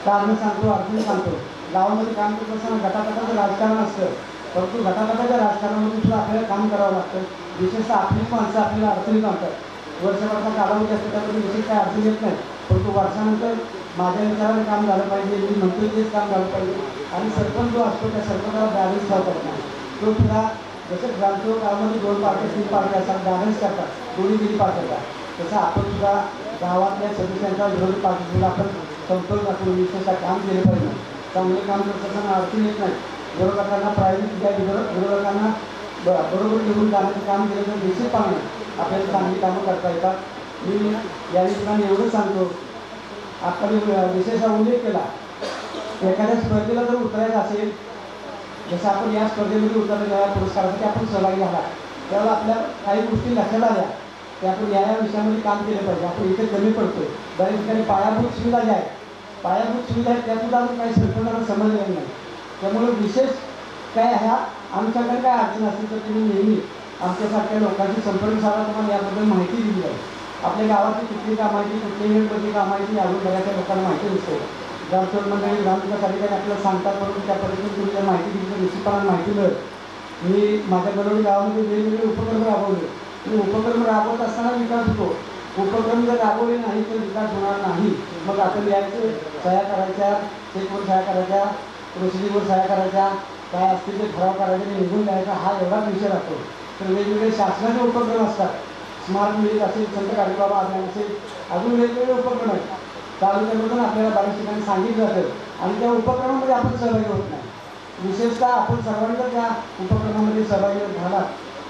कारणं सांगतो, अडचणी सांगतो. गावामध्ये काम करत असताना गटागटाचं राजकारण असतं, परंतु गटागटाच्या राजकारणामध्ये सुद्धा आपल्याला काम करावं लागतं. विशेषतः आपली माणसं आपल्याला अडचणी सांगतात. वर्षभराचा कालावधी असतो त्यामध्ये विशेष काही अडचणी येत नाही, परंतु वर्षानंतर माझ्या विचाराने काम झालं पाहिजे, मी म्हणतो तेच काम झालं पाहिजे आणि सरपंच जो असतो त्या सरपंचाला बॅलन्स ठेवतात नाही. तो सुद्धा जसं ग्रामसेवक गावामध्ये 2 पार्ट्या 3 पार्ट्या असतात, बॅलन्स करतात, दोन्ही पार्ट्या, तसं आपण सुद्धा गावातल्या सदस्यांच्या विरोधी पार्टीसुद्धा आपण समतोल राखून विशेषतः काम केलं पाहिजे. चांगले काम करत असताना अडचण येत नाही. विरोधकांना प्रायोजिक विरोधकांना बरोबर घेऊन जाण्याचं काम केलं तर निश्चितपणे आपल्याला चांगली कामं करता येतात. मी या ठिकाणी एवढंच सांगतो, आता मी विशेष उल्लेख केला, एखाद्या स्पर्धेला जर उतरायचं असेल जसं आपण या स्पर्धेमध्ये उतरलेल्या या पुरस्कारासाठी आपण सहभागी झाला त्यावेळेला आपल्या काही गोष्टी लक्षात आल्या की आपण या विषयामध्ये काम केलं पाहिजे. आपण इथे कमी पडतोय. बऱ्याच ठिकाणी पायाभूत सुविधा ज्या आहेत पायाभूत सुविधा आहेत त्यासुद्धा अजून काही सरकारला समजलेलं नाही. त्यामुळे विशेष काय ह्या आमच्याकडे काय अडचण असेल तर तुम्ही नेहमी आमच्यासारख्या लोकांशी संपर्क साधा. तुम्हाला याबद्दल माहिती दिली जाईल. आपल्या गावाची कुठली कामाची कुठल्या युनिटमध्ये कामाची अजून बऱ्याचशा लोकांना माहिती नसते. ग्रामसेवक मंडळी ग्रामविकास अधिकारी आपल्याला सांगतात परंतु त्या पद्धतीने तुम्ही जर माहिती दिली तर निश्चितपणे माहिती मिळेल. मी माझ्या बरोबर गावामध्ये वेगवेगळे उपक्रम राबवले आणि उपक्रम राबवत असताना विकास होतो. उपक्रम जर राबवले नाही तर विकास होणार नाही. मग आपण यायचे सह्या करायच्या चेकवर सह्या करायच्या प्रोसिजरवर सह्या करायच्या काय असतील ते ठराव करायचे आणि निघून द्यायचा हा एवढाच विषय राहतो. तर वेगवेगळे शासनाचे उपक्रम असतात. स्मार्ट मिल असेल संत गाडीबाबा अभियान असेल अजून वेगवेगळे उपक्रम आहेत. तालुक्यामधून आपल्याला बऱ्याच ठिकाणी सांगितलं जातं आणि त्या उपक्रमामध्ये आपण सहभागी होत नाही. विशेषतः आपण सर्वांनी जर त्या उपक्रमामध्ये सहभागी झाला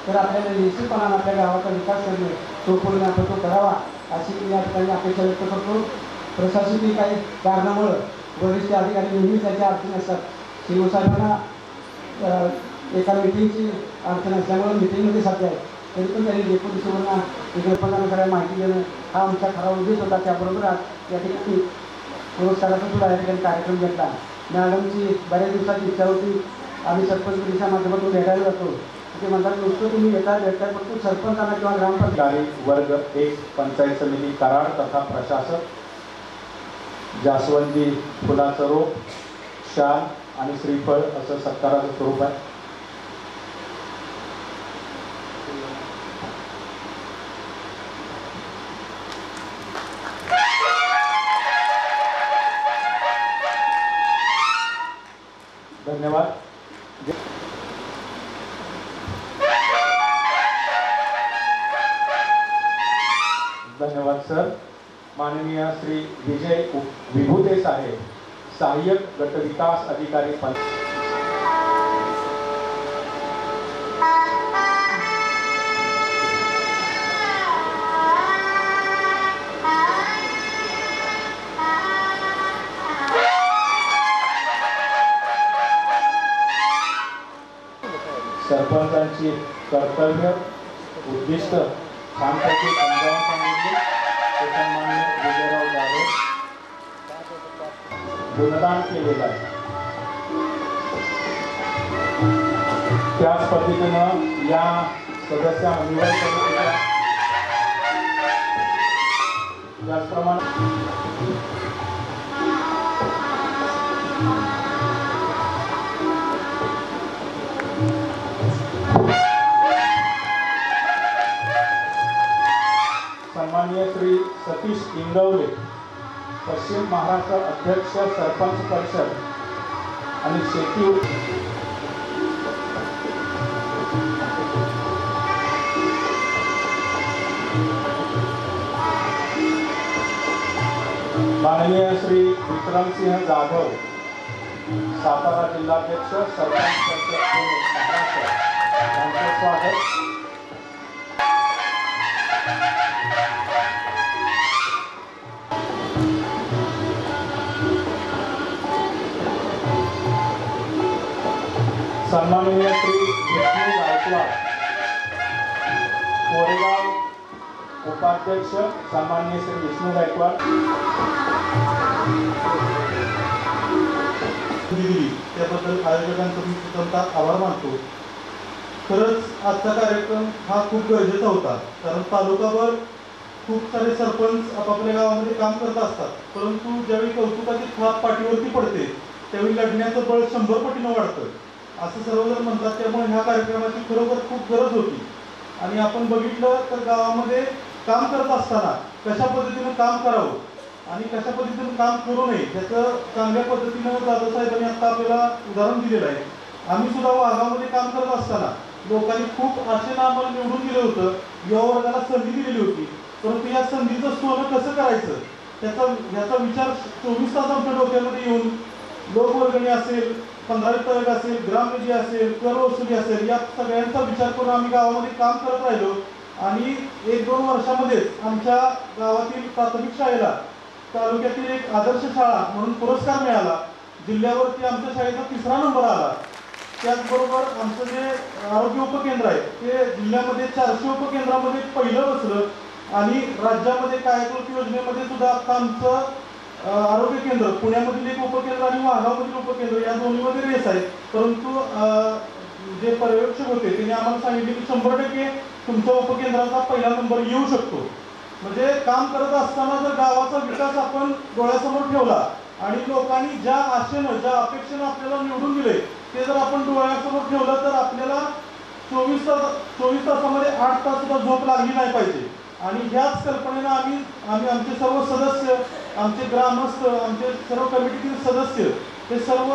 तर आपल्याला निश्चितपणाने आपल्या गावाचा विकास करणे सोपवून आपण तो करावा अशी मी या ठिकाणी अपेक्षा व्यक्त करतो. प्रशासकीय काही कारणामुळं वरिष्ठ अधिकारी नेहमी त्याच्या अडचणी असतात. शिवसाहेबांना एका मिटिंगची अडचण असल्यामुळे मिटिंगमध्ये सध्या आहे तरी पण त्यांनी डेप्युटीशिवांना ग्रामपंचायत सगळ्या माहिती देणं हा आमचा खरा उद्देश होता. त्याबरोबर आज या ठिकाणी पुरस्काराचा सुद्धा या ठिकाणी कार्यक्रम घेतला. मॅडमची बऱ्याच दिवसाची इच्छा होती आम्ही सरपंच मिटिंगच्या माध्यमातून भेटायला जातो. ते म्हणतात नुसतं तुम्ही भेटताय परंतु सरपंचांना किंवा ग्रामपंचायत वर्ग 1 पंचायत समिती कराड तथा प्रशासक जास्वंदी फुलाचं रोप शाल आणि श्रीफळ असं सत्काराचं स्वरूप आहे. धन्यवाद. धन्यवाद सर. माननीय श्री विजय विभूते साहेब सहाय्यक गट विकास अधिकारी सरपंचांची कर्तव्य उद्दिष्ट छानपैकी समजावून सांगितले. सन्माननीय विजयराव जाधव गुणगान केलेलं आहे. त्याच पद्धतीनं या सदस्या निवड समितीच्या त्याचप्रमाणे सन्माननीय श्री सतीश इंगवले पश्चिम महाराष्ट्र अध्यक्ष सरपंच परिषद आणि शेती माननीय श्री विक्रमसिंह जाधव सातारा जिल्हाध्यक्ष सरपंच परिषद महाराष्ट्र यांचे स्वागत. सन्माननीय श्री विष्णू गायकवाड कोरेगाव उपाध्यक्ष सन्माननीय श्री विष्णू गायकवाड दिली त्याबद्दल आयोजकांचा मी स्वतंत्र आभार मानतो. खरंच आजचा कार्यक्रम हा खूप गरजेचा होता कारण तालुकाभर खूप सारे सरपंच आपापल्या गावामध्ये काम करत असतात परंतु ज्यावेळी कौतुकाची थाप पाठीवरती पडते त्यावेळी लढण्याचं बळ 100 पटीनं वाढतं असं सर्वजण म्हणतात. त्यामुळे ह्या कार्यक्रमाची खरोखर खूप गरज होती आणि आपण बघितलं तर गावामध्ये काम करत असताना कशा पद्धतीनं काम करावं आणि कशा पद्धतीनं काम करू नये त्याचं चांगल्या पद्धतीनं जाधव साहेबांनी आता आपल्याला उदाहरण दिलेलं आहे. आम्ही सुद्धा वाघामध्ये काम करत असताना लोकांनी खूप आशेनं आम्हाला निवडून दिलं होतं. युवा वर्गाला संधी दिलेली होती परंतु या संधीचं सोनं कसं करायचं याचा विचार 24 तास आमच्या डोक्यामध्ये येऊन लोकवर्गणी असेल 15 तळग असेल ग्रामनिधी असेल कर वसुली असेल या सगळ्यांचा विचार करून आम्ही गावामध्ये काम करत राहिलो आणि 1-2 वर्षामध्येच आमच्या गावातील प्राथमिक शाळेला तालुक्यातील एक आदर्श शाळा म्हणून पुरस्कार मिळाला. जिल्ह्यावरती आमच्या शाळेचा 3रा नंबर आला. त्याचबरोबर आमचं जे आरोग्य उपकेंद्र आहे ते जिल्ह्यामध्ये 400 उपकेंद्रामध्ये पहिलं बसलं आणि राज्यामध्ये कायाकल्प योजनेमध्ये सुद्धा आता आमचं आरोग्य केंद्र पुण्यामधील एक उपकेंद्र आणि वाघावमधील उपकेंद्र या दोन्हीमध्ये रेस आहे. परंतु जे पर्यवेक्षक होते त्यांनी आम्हाला सांगितले की 100% तुमच्या उपकेंद्राचा पहिला नंबर येऊ शकतो. म्हणजे काम करत असताना जर गावाचा विकास आपण डोळ्यासमोर ठेवला आणि लोकांनी ज्या आशेनं ज्या अपेक्षेनं आपल्याला निवडून दिले ते जर आपण डोळ्यासमोर ठेवलं तर आपल्याला 24 तासामध्ये 8 तास सुद्धा झोप लागली नाही पाहिजे. आणि ह्याच कल्पनेनं आम्ही आमचे सर्व सदस्य, आमचे ग्रामस्थ, आमचे सर्व कमिटीतील सदस्य हे सर्व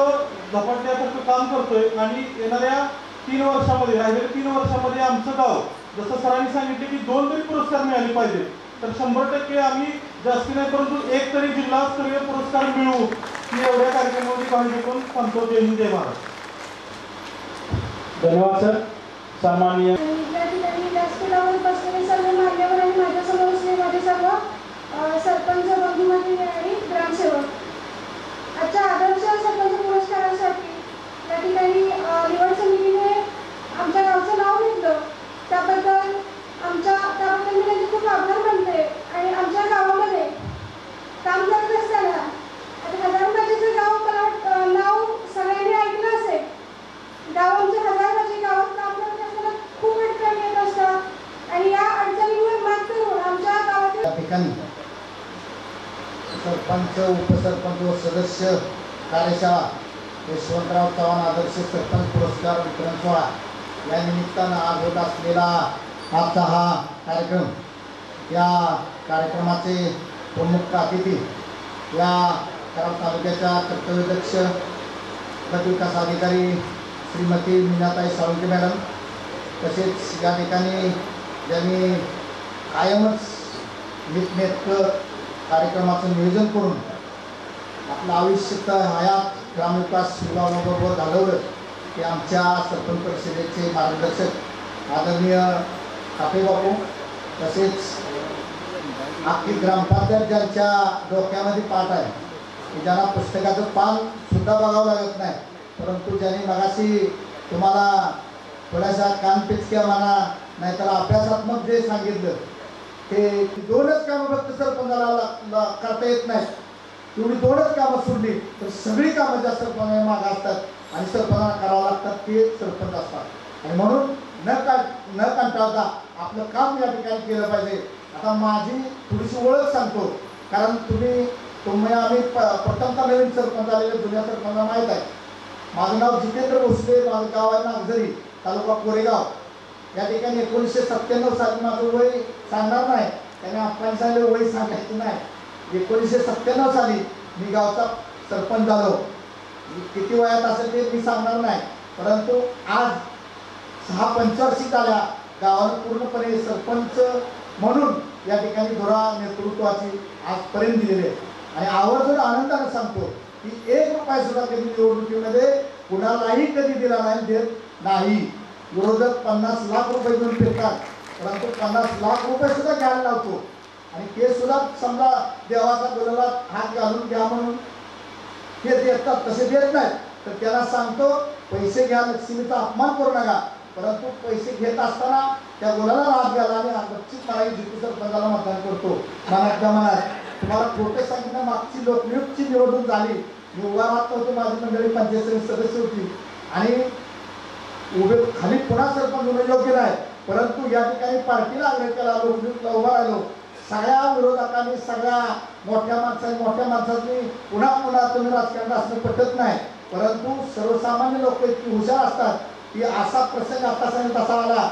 झपाट्यासारखं काम करतोय. आणि येणाऱ्या 3 वर्षामध्ये राहिलेल्या 3 वर्षामध्ये आमचं गाव जसं सरांनी सांगितले की 2 तरी पुरस्कार मिळाले पाहिजे, तर 100% आम्ही जास्ती नाही परंतु एक तरी जिल्हास्तरीय पुरस्कार मिळवू ही एवढ्या कार्यक्रमामध्ये काळजी करून सांगतो. जय हिंद, जय महाराष्ट्र. धन्यवाद सर. सामान्य व्यासपीठावर बसलेले सर्व मान्यवर आणि माझ्यासमोर असलेले माझे सर्व सरपंच बंधुमती आणि ग्रामसेवक, आजच्या आदर्श सरपंच पुरस्कारासाठी या ठिकाणी निवड समितीने आमच्या गावचं नाव घेतलं त्याबद्दल मी त्यांचे खूप आभार मानते. आणि आमच्या गावामध्ये काम करत असताना आता हजारबाजीचं गाव मला नाव सगळ्यांनी ऐकलं असेल. गाव आमच्या हजारबाजी गावात काम करत असताना खूप अडचणी येत असतात आणि या अडचणींवर मात करून आमच्या गावातील या ठिकाणी सरपंच, उपसरपंच व सदस्य कार्यशाळा यशवंतराव चव्हाण आदर्श सरपंच पुरस्कार वितरण सोहळा या निमित्तानं आज होत असलेला आजचा हा कार्यक्रम, या कार्यक्रमाचे प्रमुख अतिथी या कराड तालुक्याच्या कर्तव्यदक्ष गट विकास अधिकारी श्रीमती मीनाताई साळुंके मॅडम, तसेच या ठिकाणी ज्यांनी कायमच नीटनेटकं कार्यक्रमाचं नियोजन करून आपलं आयुष्य हयात ग्रामविकास विभागाबरोबर घालवलं ते आमच्या सरपंच परिषदेचे मार्गदर्शक आदरणीय कापे बापू, तसेच अख्खी ग्रामपंचायत ज्यांच्या डोक्यामध्ये पाठ आहे की ज्यांना पुस्तकाचं पान सुद्धा बघावं लागत नाही, परंतु ज्यांनी मगाशी तुम्हाला थोड्याशा कानपिचक्या म्हणा नाहीतर अभ्यासात्मक जे सांगितलं ते 2च कामं फक्त सरपंचाला करता येत नाही. तेवढी 2च कामं सोडली तर सगळी कामं ज्या सरपंचाला मागं असतात आणि सरपंचाला करावं लागतात ते सरपंच असतात. आणि म्हणून न कंटाळता आपलं काम या ठिकाणी केलं पाहिजे. आता माझी थोडीशी ओळख सांगतो, कारण आम्ही प्रथमतः नवीन सरपंच आलेले, जुन्या सरपंचाला माहीत आहे. माझं नाव जितेंद्र भोसले, माझं गाव आहे नागझरी, तालुका कोरेगाव. या ठिकाणी 1997 साली माझं वय सांगणार नाही, त्याने आपण सांगितलं वय सांगायचं नाही. 1997 साली मी गावचा सरपंच झालो. किती वयात असेल ते मी सांगणार नाही, परंतु आज 6 पंचवार्षिक झाल्या गावानं पूर्णपणे सरपंच म्हणून या ठिकाणी धुरा नेतृत्वाची आजपर्यंत दिलेली आहे. आणि आवर्जून आनंदानं सांगतो की 1 रुपया सुद्धा कधी निवडणुकीमध्ये कुणालाही कधी दिला नाही, देत नाही. विरोधक 50 लाख रुपये घेऊन फिरतात, परंतु 50 लाख रुपये सुद्धा घ्यायला लावतो. आणि ते सुद्धा समजा देवाचा गुलाबात हात घालून घ्या म्हणून ते देतात, तसे देत नाहीत. तर त्याला सांगतो पैसे घ्या, लक्ष्मीचा अपमान करू नका, परंतु पैसे घेत असताना त्या गुलाला हात घाला आणि गच्चीत मला जितू सरपंचाला मतदान करतो. मनातल्या मनात तुम्हाला खोटं सांगितलं, मागची लोकनियुक्तची निवडणूक झाली, मी उभा राहत नव्हतो, माझी मंडळी 45 सदस्य होती आणि उभे खाली पुन्हा सरपंच होणं योग्य नाही, परंतु या ठिकाणी पार्टीला आग्रह केला, लोकनियुक्तला उभा राहिलो. सगळ्या विरोधकांनी, सगळ्या मोठ्या माणसांनी पुन्हा तुम्ही राजकारणात असणं पटत नाही, परंतु सर्वसामान्य लोक इतकी हुशार असतात की असा प्रसंग आता सांगितलं तसा आला.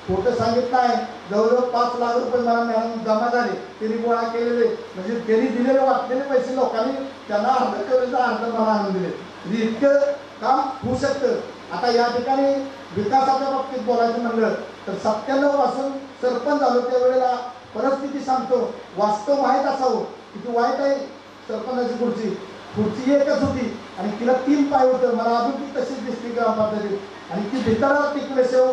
खोटं सांगितलं आहे. जवळजवळ 5 लाख रुपये मला मिळाले, जमा झाले, त्यांनी गोळा केलेले, म्हणजे त्यांनी दिलेले वाटलेले पैसे लोकांनी त्यांना अर्ध केलेलं, अर्ध मला आणून दिले. म्हणजे इतकं काम होऊ शकतं. आता या ठिकाणी विकासाच्या बाबतीत बोलायचं म्हणलं तर 97 पासून सरपंच झालो त्यावेळेला परिस्थिती सांगतो, वास्तव माहीत असावं किती वाईट आहे. सरपंचाची खुर्ची एकच होती आणि तिला 3 पाय होतं. मला अजून ती तशीच दिसते ग्रामपंचायतीत आणि ती भितराला टिकल्याशिवाय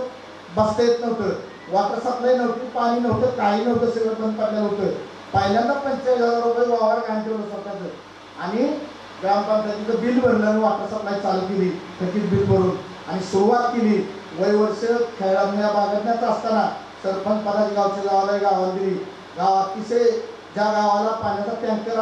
बसता येत नव्हतं. वॉटर सप्लाय नव्हती, पाणी नव्हतं, काही नव्हतं, सगळं बंद पडलेलं होतं. पहिल्यांदा 45,000 रुपये वावर घाण ठेवलं स्वतःचं आणि ग्रामपंचायतीचं बिल भरलं आणि वॉटर सप्लाय चालू केली, थकीत बिल भरून. आणि सुरुवात केली. वर्ष खेळण्या बागडण्यात असताना सरपंच पदाची गावची जबाबदारी गावाला दिली. गाव अतिशय ज्या गावाला पाण्याचा टँकर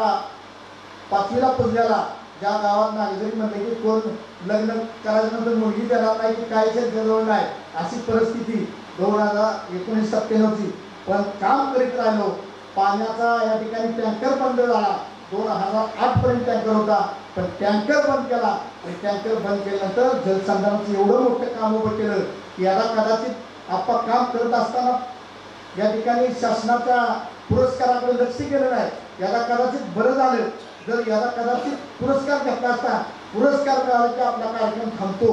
5वीला पुजल्याला, ज्या गावात नागरिक म्हणले की कोण लग्न करायच्यानंतर मुलगी देणार नाही की काहीच जवळ नाही अशी परिस्थिती 2019-97ची. पण काम करीत राहिलो. पाण्याचा या ठिकाणी टँकर बंद झाला. 2008 पर्यंत टँकर होता, पण टँकर बंद केला. आणि टँकर बंद केल्यानंतर जलसंधारणाचं एवढं मोठं काम उभं केलं की याला कदाचित आपण काम करत असताना या ठिकाणी शासनाच्या पुरस्काराकडे लक्ष केलं नाही. याला कदाचित बरं झालं जर याला कदाचित पुरस्कार घेतला असता. पुरस्कार मिळाला की आपला कार्यक्रम थांबतो,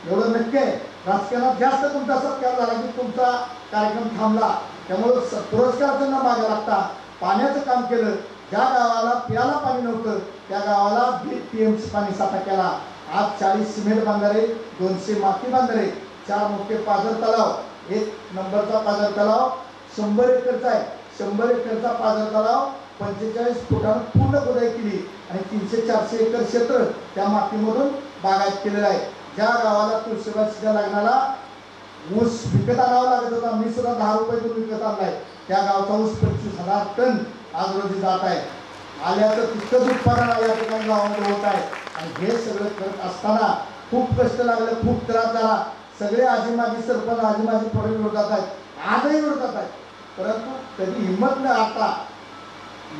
एवढं नक्की आहे. राजकारणात जास्त तुमचा सत्कार झाला की तुमचा कार्यक्रम थांबला. त्यामुळं पुरस्काराचं न मागे लागता पाण्याचं काम केलं. ज्या गावाला प्यायला पाणी नव्हतं त्या गावाला 20 TMC पाणी साठा केला. आज 40 सिमेंट बांधारे, 200 माती बांधारे, 4 मोठे पाझर तलाव, 1 नंबरचा पाझर तलाव 100 एकरचा आहे. 100 एकरचा पाझर तलाव 45 फुटानं पूर्ण खोदाई केली आणि 300-400 एकर क्षेत्र त्या मातीमधून बागायत केलेलं आहे. ज्या गावाला तुळशीबाईच्या लग्नाला ऊस विकत आणावा लागत होता, मी सुद्धा 10 रुपये विकत आणलाय. त्या गावचा ऊस 25,000 टन आज रोजी जात आहे. आल्याचं तितकंच उत्पादन या ठिकाणी गावामध्ये होत आहे. आणि हे सगळं करत असताना खूप कष्ट लागलं, खूप त्रास झाला. सगळे आजी माझी सरपंच, आजी माझी पडे विरोधात आहेत, आजही विरोधात आहेत. परंतु कधी हिंमत न आता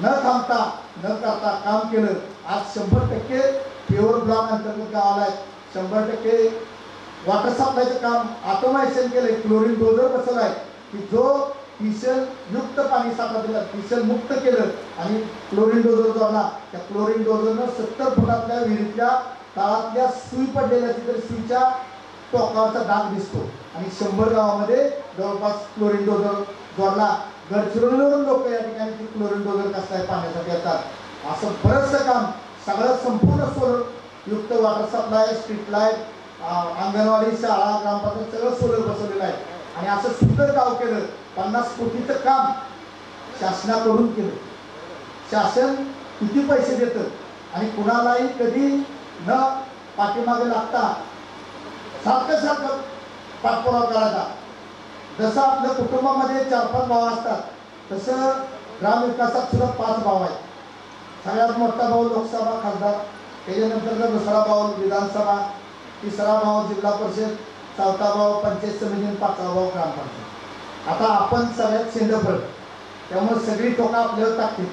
न थांबता न करता काम केलं. आज 100% प्युअर ब्लॉक अंतर्गत गावाला आहेत. 100% वॉटर सप्लायचं काम ऑटोमेशन केलं. क्लोरीन डोजर बसवला आहे की जो टिशल युक्त पाणी साठा दिला, टिशल मुक्त केलं आणि क्लोरीन डोजर जोडला. त्या क्लोरीन डोजरनं 70 फुटातल्या विहिरीतल्या तळातल्या सुई पडलेल्या तिथे सुईच्या टोकावरचा डाग दिसतो. आणि 100 गावामध्ये जवळपास क्लोरीन डोजर जोडला. गडचिरोलीवरून लोक या ठिकाणी क्लोरीन डोजर कसं आहे पाण्यासाठी येतात. असं बरंचसं काम सगळं संपूर्ण सोलर युक्त water supply, street light, anganwadi, शाळा, ग्रामपंचायत सगळं सोलर बसवलेलं आहे. आणि असं सुंदर गाव केलं. 50 कोटीचं काम शासनाकडून केलं. शासन किती पैसे देतं आणि कुणालाही कधी न पाठीमागे लागता सारखं पाठपुरावा करायचा. जसं आपल्या कुटुंबामध्ये 4-5 भाव असतात तसं ग्रामविकासात सुद्धा 5 भाव आहेत. सगळ्यात मोठा भाऊ लोकसभा खासदार, त्याच्यानंतर दुसरा भाव विधानसभा, तिसरा भाव जिल्हा परिषद, चौथा भाव पंचायत समिती, 5वा भाव ग्रामपंचायत. आता आपण सगळ्यात शेंडफळ, त्यामुळे सगळी टोका आपल्यावर टाकते.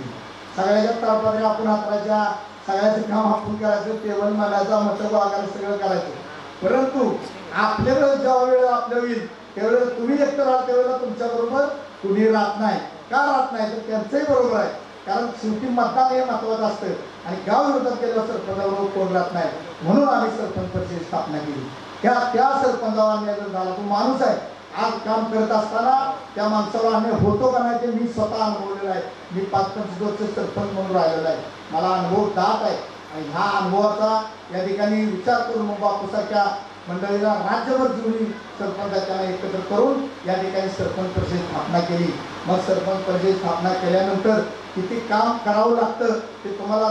सगळ्याच्या तळपातळी आपण हाताच्या, सगळ्याचं काम आपण करायचं, टेबल मागायचा, मतं वागायला सगळं करायचं. परंतु आपल्याकडे जेव्हा वेळ आपल्या होईल त्यावेळेला तुम्ही एकटं राहा, त्यावेळेला तुमच्याबरोबर कुणी राहत नाही. का राहत नाही तर त्यांचंही बरोबर आहे. कारण शेवटी मतदान हे महत्त्वाचं असतं आणि गाव विरोधात केल्यावर सरपंचाबरोबर कोण राहत नाही. म्हणून आम्ही सरपंच परिषदेची स्थापना केली. त्या सरपंचावर अन्याय झाला, तो माणूस आहे. आज काम करत असताना त्या माणसावर अन्याय होतो का नाही ते मी स्वतः अनुभवलेलं आहे. मी 5-25 वर्ष सरपंच म्हणून राहिलेला आहे. मला अनुभव दाट आहे. आणि ह्या अनुभवाचा या ठिकाणी विचार करून मग बापूसारख्या मंडळीला राज्यभर जुळी सरपंचांना एकत्र करून या ठिकाणी सरपंच परिषद स्थापना केली. मग सरपंच परिषद स्थापना केल्यानंतर किती काम करावं लागतं ते तुम्हाला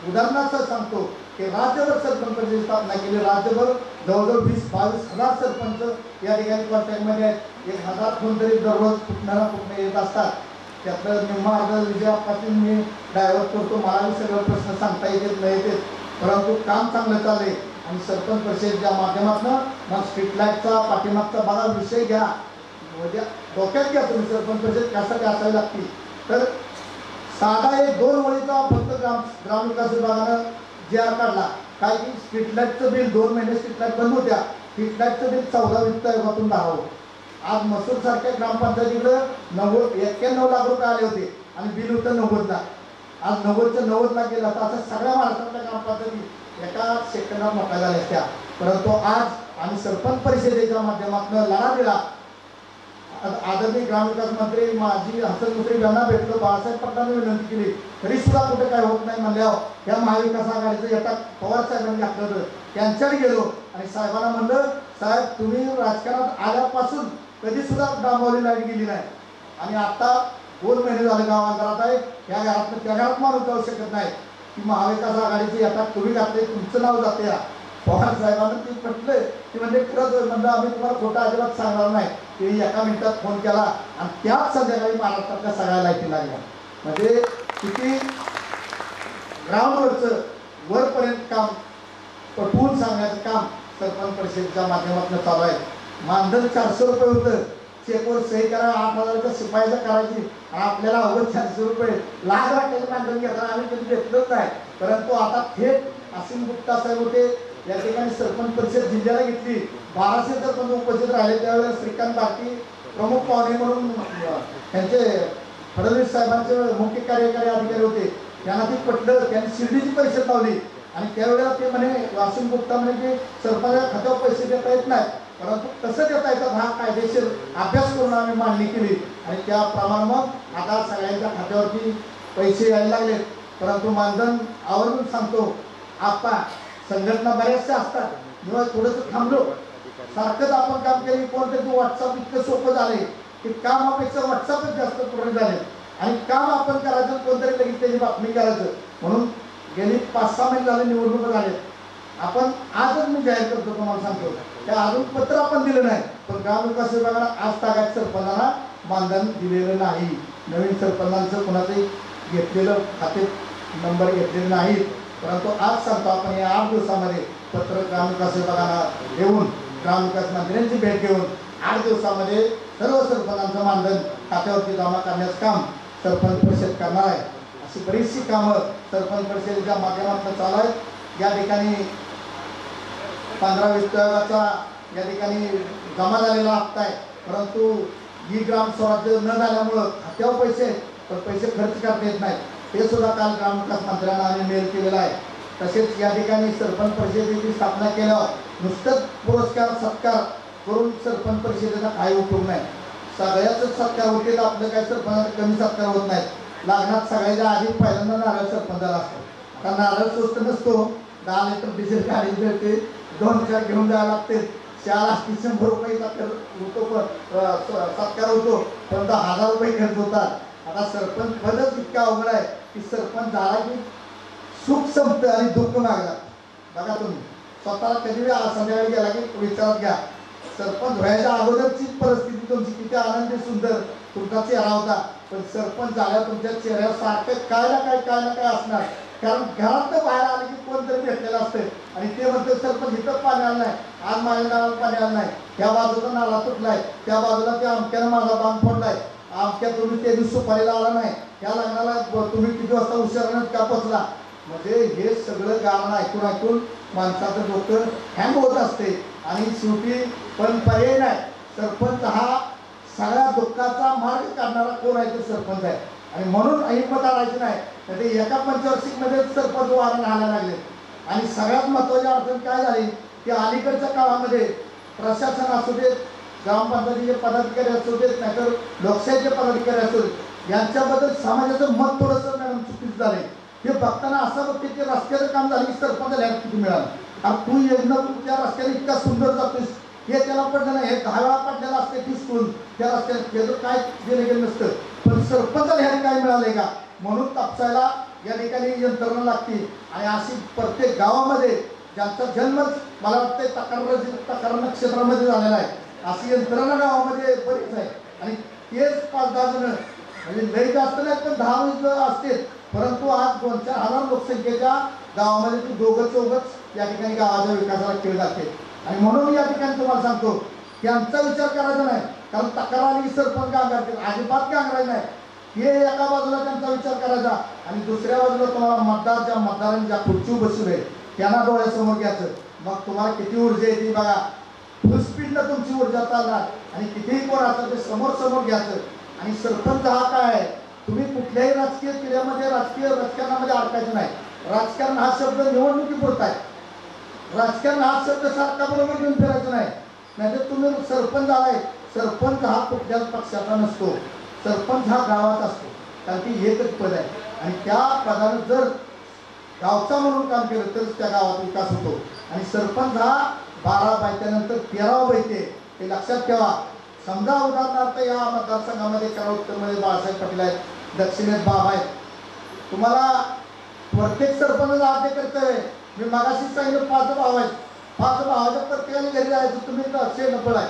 उदाहरणार्थ सांगतो की राज्यभर सरपंच परिषद स्थापना केली. राज्यभर जवळजवळ 20-22 हजार सरपंच या ठिकाणी कॉन्टॅक्टमध्ये आहेत. 1000 फोन तरी दररोज कुठनं येत असतात. त्यातलं निम्मा अर्ध विजयापासून मी डायव्हर्ट करतो. मला सगळं प्रश्न सांगता येतात नाही येते, परंतु काम चांगलं चाललंय. आणि सरपंच परिषदेच्या माध्यमातून मग स्ट्रीट लाईटचा पाठीमागचा बघा विषय घ्या, म्हणजे डोक्यात घ्या तुम्ही. सरपंच परिषद कशासाठी असावी लागते तर साधा 1-2 ओळीचा फक्त ग्रामविकास विभागानं GR काढला. काय की स्ट्रीट लाईटचं बिल 2 महिने स्ट्रीट लाईट बंद होत्या. स्ट्रीट लाईटचं बिल 14 वित्त आयोगातून भरावं. आज मसूर सारख्या ग्रामपंचायतीकडे 91 लाख रुपये आले होते आणि बिल होतं 90 लाख. आज 90चं 90 लाख गेलं तर असं सगळ्या महाराष्ट्रातल्या ग्रामपंचायती एका सेकंदात मोठ्या झाल्या असत्या. परंतु आज आम्ही सरपंच परिषदेच्या माध्यमातून लढा दिला. आदरणीय ग्रामविकास मंत्री माजी हसन मुश्रीफ यांना भेटलो, बाळासाहेब पाटलांनी विनंती केली, तरी सुद्धा कुठे काय होत नाही म्हणल्यावर या महाविकास आघाडीचं एका पवार साहेबांनी घातलं होतं. त्यांच्याकडे गेलो आणि साहेबांना म्हणलं, साहेब तुम्ही राजकारणात आल्यापासून कधी सुद्धा डांबवली लाईट गेली नाही आणि आता 2 महिने झाले गाव अंधारात आहे. या घरात त्या घरात माणूस जाऊ शकत नाही. की महाविकास आघाडीची आता तुम्ही घातले, तुमचं नाव जाते पवार साहेबांना ती पटलं की म्हणजे खरंच म्हणलं आम्ही तुम्हाला खोटं अजिबात सांगणार नाही. की एका मिनिटात फोन केला आणि त्याच संध्याकाळी महाराष्ट्रातल्या सगळ्या लाईटी लागल्या. म्हणजे किती ग्राउंडवरचं वरपर्यंत काम पटवून सांगण्याचं काम सरपंच परिषदेच्या माध्यमातून चालू आहे. मानधन 400 रुपये होतं. चेकवर सही करा 8,000 शिपायचं करायची आणि आपल्याला अवघड 400 रुपये लाख वाटायचं मानधन घेताना आम्ही कधी घेतलंच नाही. परंतु आता थेट असीम गुप्ता साहेब होते या ठिकाणी सरपंच परिषद जिल्ह्याला घेतली. 1200 सरपंच उपस्थित राहिले. त्यावेळेला श्रीकांत भारती प्रमुख पाहुणे म्हणून त्यांचे फडणवीस साहेबांचे मुख्य कार्यकारी अधिकारी होते. त्यांना ते पटलं. त्यांनी शिर्डीची परिषद लावली आणि त्यावेळेला ते म्हणे असीम गुप्ता म्हणे की सरपंचाच्या खात्यावर पैसे देता येत नाही परंतु कसं देता येतात हा कायदेशीर अभ्यास करून आम्ही मांडणी केली आणि त्याप्रमाणे मग आता सगळ्यांच्या खात्यावरती पैसे यायला लागले. परंतु मानधन आवर्जून सांगतो आता संघटना बऱ्याचशा असतात. जेव्हा थोडंसं थांबलो सारखंच आपण काम केलं कोणतरी व्हॉट्सअप इतकं सोपं झाले की कामापेक्षा व्हॉट्सअपच जास्त पूर्ण झाले आणि काम आपण करायचं कोणतरी लगेच त्याची बातमी करायचं. म्हणून गेली 5-6 महिने झाले निवडणूक झाले. आपण आजच मी जाहीर करतो तुम्हाला सांगतो त्या अजून पत्र आपण दिलं नाही पण ग्रामविकास विभागाला आज तागात सरपंचांना मानधन दिलेलं नाही. नवीन सरपंचांचं कुणाचंही घेतलेलं खाते नंबर घेतलेले नाहीत. परंतु आज सांगतो आपण या 8 दिवसामध्ये पत्र ग्रामविकास विभागाला देऊन ग्रामविकास मंत्र्यांची भेट घेऊन 8 दिवसामध्ये सर्व सरपंचांचं मानधन खात्यावरती जमा करण्याचं काम सरपंच परिषद करणार आहे. अशी बरीचशी कामं सरपंच परिषदेच्या माध्यमातून चालू आहेत. या ठिकाणी 15-20 विभागाचा या ठिकाणी जमा झालेला हप्ता आहे परंतु ही ग्राम स्वराज्य न झाल्यामुळं खात्यावर पैसे पण पैसे खर्च करता येत नाहीत. हे सुद्धा काल ग्रामविकास मंत्र्यांना आम्ही मेल केलेला आहे. तसेच या ठिकाणी सरपंच परिषदेची स्थापना केल्यावर नुसतंच पुरस्कार सत्कार करून सरपंच परिषदेचा काही उपयोग नाही. सगळ्याच सत्कार होते तर आपलं काय सरपंचाचा कमी सत्कार होत नाहीत. लग्नात सगळ्याच्या आधी पहिल्यांदा नारळ सरपंचाला असतो. कारण नारळ स्वस्त नसतो. 10 लिटर डिझेल गाडी मिळते 2 चार घेऊन जायला लागते. 100 रुपये सत्कार होतो पण 1000 रुपये खर्च होतात. आता सरपंच पदच इतका अवघड आहे की सरपंच झाला की सुख संपतं आणि दुःख मागला. बघा तुम्ही स्वतःला कधी संध्याकाळी गेला की विचारात घ्या सरपंच व्हायच्या अगोदरची परिस्थिती तुमची किती आनंदी सुंदर तुमचा चेहरा होता पण सरपंच झाल्या तुमच्या चेहऱ्यावर सारखं काय ना काय असणार. कारण घरात बाहेर आले की कोणतरी भेटलेलं असते आणि ते म्हणते सरपंच इथं पाणी आलं नाही आज माझ्या नावाला पाणी आलं नाही त्या बाजूला नाला तुटलाय त्या बाजूला त्या अमक्यानं माझा बांध फोडलाय अमक्या तुम्ही ते दिवस सुपारीला आला नाही त्या लग्नाला तुम्ही किती वाजता उशिरानं का पोचला. म्हणजे हे सगळं गाणं ऐकून माणसाचं डोकं हँग होत असते आणि शेवटी पण पर्याय नाही. सरपंच हा सगळ्या दुःखाचा मार्ग काढणारा कोण आहे तो सरपंच आहे आणि म्हणून हिंमत आणायची नाही. तर ते एका पंचवार्षिकमध्ये सरपंच वाढून आणायला लागले आणि सगळ्यात महत्त्वाची अडचण काय झाली की अलीकडच्या काळामध्ये प्रशासन असू देत ग्रामपंचायतीचे पदाधिकारी असू देत नाहीतर लोकशाहीचे पदाधिकारी असू देत यांच्याबद्दल समाजाचं मत थोडंसं मॅडम चुकीचं झाले. हे बघताना असं बघते की रस्त्याचं काम झालं की सरपंचाला किती मिळालं. आणि तू योजना तू त्या रस्त्याला इतका सुंदर जातोस हे त्याला पडलं नाही. हे 10 वेळा पडलेलं असते ती स्कूल त्या रस्त्याला त्याचं काय दिलं गेलं नसतं पण सरपंचाला ह्याने काय मिळालंय का म्हणून तापसायला या ठिकाणी यंत्रणा लागते. आणि अशी प्रत्येक गावामध्ये ज्यांचा जन्मच मला वाटतं तक्रार नक्षत्रामध्ये झालेला आहे अशी यंत्रणा गावामध्ये बरीच आहे. आणि तेच 5-10 जण म्हणजे लई जास्त नाहीत पण 10 असते परंतु आज 2-4 हजार लोकसंख्येच्या गावामध्ये ती 2-4 या ठिकाणी गावाच्या विकासाला केले जाते. आणि म्हणून या ठिकाणी तुम्हाला सांगतो त्यांचा विचार करायचा नाही कारण तक्रार आली सरपंच गांगारतील अजिबात गांगरायचं नाही. हे एका बाजूला त्यांचा विचार करायचा आणि दुसऱ्या बाजूला तुम्हाला मतदार ज्या मतदारांनी ज्या खुर्ची बसून आहे त्यांना डोळ्यासमोर घ्यायचं. मग तुम्हाला किती ऊर्जा येते बघा फुल स्पीडनं तुमची ऊर्जा चालणार आणि कितीही कोण असेल ते समोर घ्यायचं. आणि सरपंच हा काय आहे तुम्ही कुठल्याही राजकीय क्रियामध्ये राजकारणामध्ये अडकायचं नाही. राजकारण हा शब्द निवडणुकीपुरता आहे. राजकारण हा शब्द सारखा बरोबर घेऊन फिरायचं नाही. नाहीतर तुम्ही सरपंच झालाय सरपंच हा कुठल्याच पक्षाचा नसतो. सरपंच हा गावात असतो कारण की एकच पद आहे आणि त्या पदानं जर गावचा म्हणून काम केलं तरच त्या गावात विकास होतो. आणि सरपंच हा 12 बायच्यानंतर 13वा बायते हे लक्षात ठेवा. समजा उदाहरणार्थ या मतदारसंघामध्ये करा उत्तरमध्ये बाळासाहेब पाटील आहेत दक्षिणेत बाबा आहेत. तुम्हाला प्रत्येक सरपंच आद्य कर्तव्य मी मगाशीच सांगितलं 5 भाव आहेत फार भावाच्या प्रत्येकाने घरी जायचं. तुम्ही शेंडफळ आहे,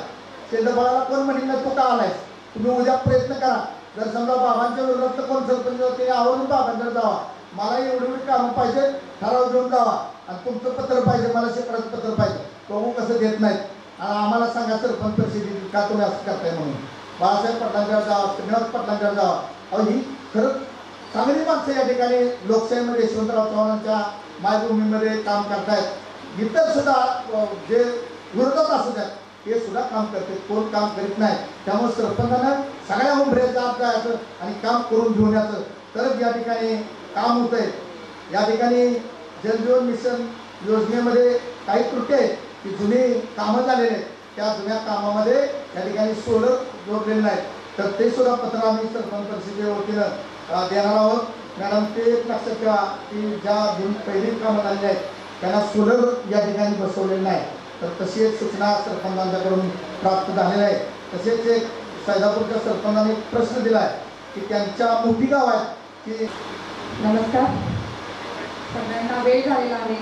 शेंडफळाला कोण म्हणेल नाही तू का आलायस, तुम्ही उद्या प्रयत्न करा. जर समजा बाबांच्या विरोधात कोण सरपंच होते आवडून बाबांकडे जावा, मला एवढी कामं पाहिजे, ठराव घेऊन जावा आणि तुमचं पत्र पाहिजे, मला शेकडाचं पत्र पाहिजे. तो कसं देत नाहीत आणि आम्हाला सांगा सरपंच परिषदेत का तुम्ही असं करताय म्हणून. बाळासाहेब पाटलांकडे जावा, श्रीनिवास पाटलांकडे जावा. अहो ही खरंच चांगली माणसं या ठिकाणी लोकशाहीमध्ये यशवंतराव चव्हाणांच्या मायभूमीमध्ये काम करतायत. इतर सुद्धा जे विरोधात असू द्यात ते सुद्धा काम करते, कोण काम करीत नाही. त्यामुळे सरपंचानं सगळ्या उंबऱ्याचा आत जायचं आणि काम करून घेऊन यायचं, तरच या ठिकाणी काम होत आहे. या ठिकाणी जलजीवन मिशन योजनेमध्ये काही त्रुटी आहेत की जुनी कामं झालेली आहेत, त्या जुन्या कामामध्ये या ठिकाणी सोलर जोडलेलं नाही, तर ते सुद्धा पत्र आम्ही सरपंच परिषदेच्या वतीनं देणार आहोत. मॅडम ते लक्षात ठेवा की ज्या पहिली कामं झालेली आहेत त्यांना सोलर या ठिकाणी बसवलेलं नाही, तर तशी एक सूचना सरपंचांच्याकडून प्राप्त झालेल्या आहे. तसेच एक सैदापूरच्या सरपंचाने एक प्रश्न दिला आहे की त्यांच्या मोठी गाव आहेत की. नमस्कार सगळ्यांना, वेळ झालेला आहे.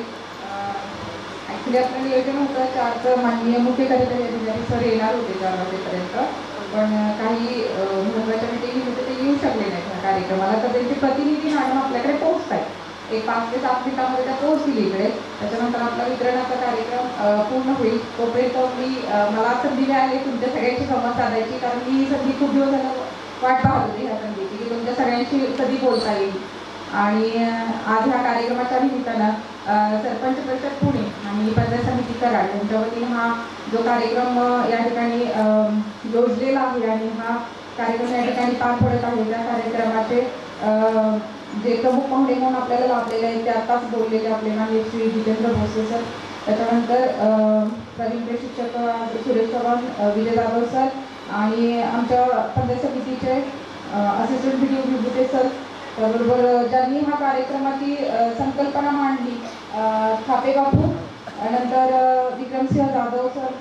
ॲक्च्युली आपलं नियोजन होतं 4चं माननीय मुख्य कार्यकारी अधिकारी सर येणार होते 4 वाजेपर्यंत, पण काही महत्त्वाच्या मिटिंग होते ते येऊ शकले नाहीत ह्या कार्यक्रमाला. तर त्यांचे प्रतिनिधी मॅडम आपल्याकडे पोहोचत आहेत, एक 5 ते 7 मिनिटांमध्ये त्या पोहोचतील इकडे. त्याच्यानंतर आपला वितरणाचा कार्यक्रम पूर्ण होईल. तोपर्यंत मला संधी मिळाली तुमच्या सगळ्यांशी संवाद साधायची, कारण मी ही संधी खूप दिवस झालं वाट पाहत होती ह्या संधीची की तुमच्या सगळ्यांशी कधी बोलता येईल. आणि आज ह्या कार्यक्रमाच्या निमित्तानं सरपंच परिषद पुणे आणि पंचायत समिती कराड यांच्या वतीने हा जो कार्यक्रम या ठिकाणी योजलेला आहे आणि हा कार्यक्रम या ठिकाणी पार पडत आहे, त्या कार्यक्रमाचे जे प्रमुख पाहुणे म्हणून आपल्याला लाभलेले आहेत ते आताच बोललेले आपले माननीय श्री जितेंद्र भोसले सर, त्याच्यानंतर प्रवीण शिक्षक सुरेश चव्हाण, विजय जाधव सर आणि आमच्या पंचायत समितीचे असिस्टंट व्हिडिओ विभूते सर, त्याबरोबर ज्यांनी हा कार्यक्रमाची संकल्पना मांडली थापे बापू, नंतर विक्रमसिंह जाधव सर,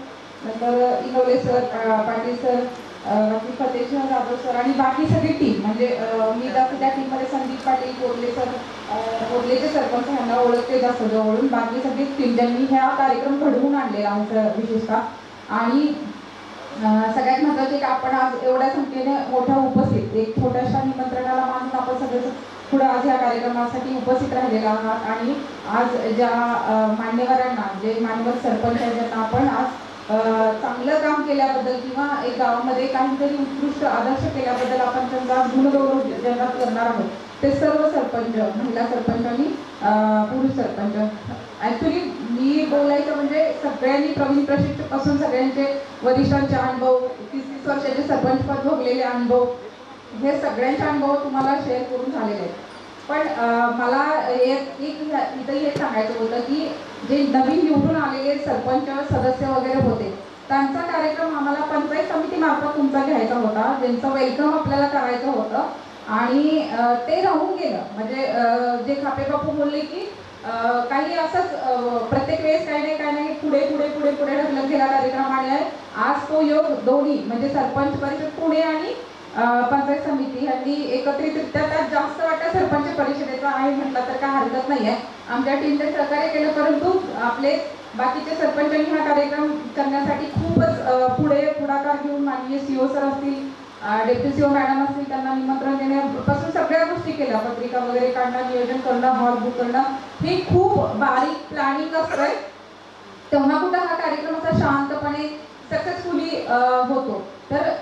नंतर इनोले सर, पाटील सर, बाकी फतेहसिंह जाधव सर आणि बाकी सगळी टीम. म्हणजे मी जास्त त्या टीममध्ये संदीप पाटील कोरले सर, कोरलेचे सरपंच यांना ओळखते जास्त जवळून, बाकी सगळी टीम ज्यांनी हा कार्यक्रम घडवून आणलेला आहे विशेषतः. आणि सगळ्यात महत्त्वाचे की आपण आज एवढ्या संख्येने मोठ्या उपस्थित एक छोट्याशा निमंत्रणाला मानून आपण सगळे पुढे आज या कार्यक्रमासाठी उपस्थित राहिलेला आहात. आणि आज ज्या मान्यवरांना, जे मान्यवर सरपंच आहेत ज्यांना आपण आज चांगलं काम केल्याबद्दल किंवा एक गावामध्ये काहीतरी उत्कृष्ट आदर्श केल्याबद्दल आपण त्यांचा गुणगौरव ज्यांना करणार आहोत ते सर्व सरपंच, महिला सरपंच आणि पुरुष सरपंच. ॲक्च्युली मी बोलायचं म्हणजे सगळ्यांनी प्रवीण प्रशिक्षकपासून सगळ्यांचे वरिष्ठांचे अनुभव, 30-30 वर्षाचे सरपंचपद भोगलेले अनुभव, हे सगळ्यांचे अनुभव तुम्हाला शेअर करून झालेले आहेत. पण मला इथंही हे सांगायचं होतं की जे नवीन निवडून आलेले सरपंच सदस्य वगैरे होते त्यांचा कार्यक्रम आम्हाला पंचायत समितीमार्फत तुमचा घ्यायचा होता, ज्यांचं वेलकम आपल्याला करायचं होतं आणि ते राहून गेलं. म्हणजे जे खापे बापू बोलले की काही असंच प्रत्येक वेळेस काही नाही पुढे पुढे पुढे पुढे ढकलत गेला कार्यक्रम आणि आज तो योग दोन्ही म्हणजे सरपंच परिषद पुणे आणि पंचायत समिती यांनी एकत्रितरित्या त्यात जास्त वाटा सरपंच परिषदेचा आहे म्हटलं तर काय हरकत नाही आहे. आमच्या टीमने सहकार्य केलं, परंतु आपले बाकीचे सरपंचांनी हा कार्यक्रम करण्यासाठी खूपच पुढाकार घेऊन माननीय सीओ सर असतील, डेप्युटी सीओ मॅडम असतील, त्यांना निमंत्रण देण्यापासून सगळ्या गोष्टी केल्या, पत्रिका वगैरे काढणं, नियोजन करणं, हॉल बुक करणं, हे खूप बारीक प्लॅनिंग असतंय. तेव्हा कुठं हा कार्यक्रम असा शांतपणे सक्सेसफुली होतो. तर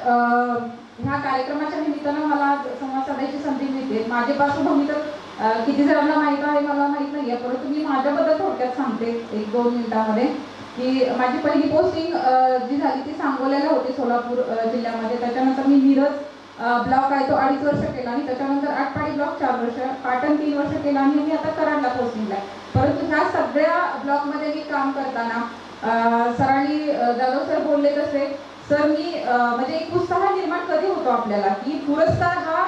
ह्या कार्यक्रमाच्या निमित्तानं मला संवाद साधायची संधी मिळते. माझी पार्श्वभूमी तर किती जणांना माहीत आहे मला माहीत नाही आहे, परंतु मी माझ्याबद्दल थोडक्यात सांगते 1-2 मिनिटांमध्ये की माझी पहिली पोस्टिंग जी झाली ती सांगोल्याला होती सोलापूर जिल्ह्यामध्ये. त्याच्यानंतर मी मिरज ब्लॉक आहे तो 2.5 वर्ष केला आणि त्याच्यानंतर आटपाडी ब्लॉक 4 वर्ष, पाटण 3 वर्ष केला आणि मी आता कराडला पोस्टिंगला आहे. परंतु ह्या सगळ्या ब्लॉकमध्ये मी काम करताना सरांनी जाधव सर बोलले तसे सर मी म्हणजे एक उत्साह निर्माण कधी होतो आपल्याला की पुरस्कार हा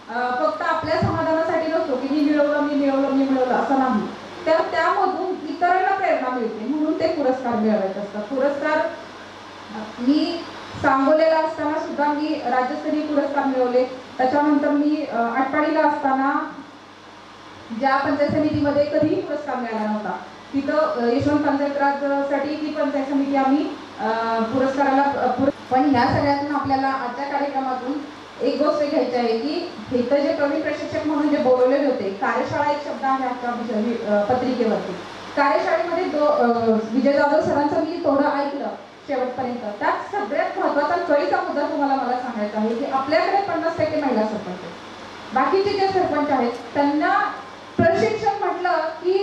फक्त आपल्या समाधानासाठी नसतो की मी मिळवलं असं नाही, तर त्यामधून इतरांना प्रेरणा मिळते म्हणून ते पुरस्कार मिळवायचे असतात. पुरस्कार मी सांगोल्याला असताना सुद्धा मी राज्यस्तरीय पुरस्कार मिळवले. त्याच्यानंतर मी आटपाडीला असताना ज्या पंचायत समितीमध्ये कधीही पुरस्कार मिळाला नव्हता तिथं यशवंत पंचायत राजसाठी ही पंचायत समिती आम्ही पुरस्काराला पण ह्या सगळ्यातून आपल्याला आजच्या कार्यक्रमातून एक गोष्ट घ्यायची आहे की इथं जे प्रवीण प्रशिक्षक म्हणून जे बोलवलेले होते, कार्यशाळा एक शब्द आहे आजच्या पत्रिकेवरती. कार्यशाळेमध्ये विजय जाधव सरांचं मी थोडं ऐकलं शेवटपर्यंत. त्यात सगळ्यात महत्त्वाचा कळीचा मुद्दा तुम्हाला मला सांगायचा आहे की आपल्याकडे 50% महिला सरपंच आहेत. बाकीचे जे सरपंच आहेत त्यांना प्रशिक्षण म्हटलं की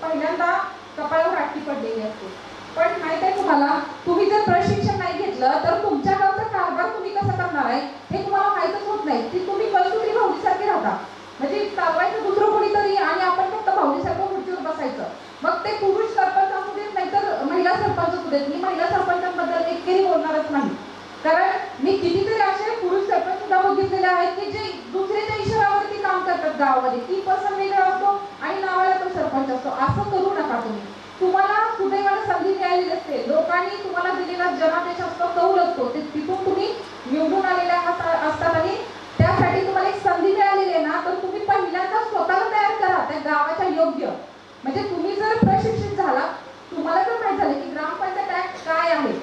पहिल्यांदा कपाळावर आठी पडलेली असते. पण माहित आहे तुम्हाला, तुम्ही जर प्रशिक्षण नाही घेतलं तर तुमच्या गावचा कारभार तुम्ही कसं करणार आहे हे तुम्हाला माहीतच होत नाही. की तुम्ही कलसुत्री भाऊजीसारखे राहता, म्हणजे चालवायचं दुसरं कोणीतरी आणि आपण फक्त भाऊजीसारखं खुर्चीवर बसायचं. मग ते पुरुष सरपंच असू देत नाही तर महिला सरपंच असू देत. मी महिला सरपंचांबद्दल एकेरी बोलणारच नाही, कारण मी कितीतरी असे पुरुष सरपंच सुद्धा बघितलेले आहेत की जे दुसऱ्याच्या इशारावरती काम करतात गावामध्ये. 3% वेगळा असतो आणि नावाला तो सरपंच असतो. असं करू नका तुम्ही. तुम्हाला सुदैवाने संधी मिळालेली असते. लोकांनी तुम्हाला दिलेला जनादेश असतो, कौल असतो, ते तिथून तुम्ही निवडून आलेले असतात आणि त्यासाठी तुम्हाला एक संधी मिळालेली आहे ना, तर तुम्ही पहिल्यांदा स्वतःला तयार करा त्या गावाच्या योग्य. म्हणजे तुम्ही जर प्रशिक्षित झाला, तुम्हाला जर माहित झालं की ग्रामपंचायत ऍक्ट काय आहे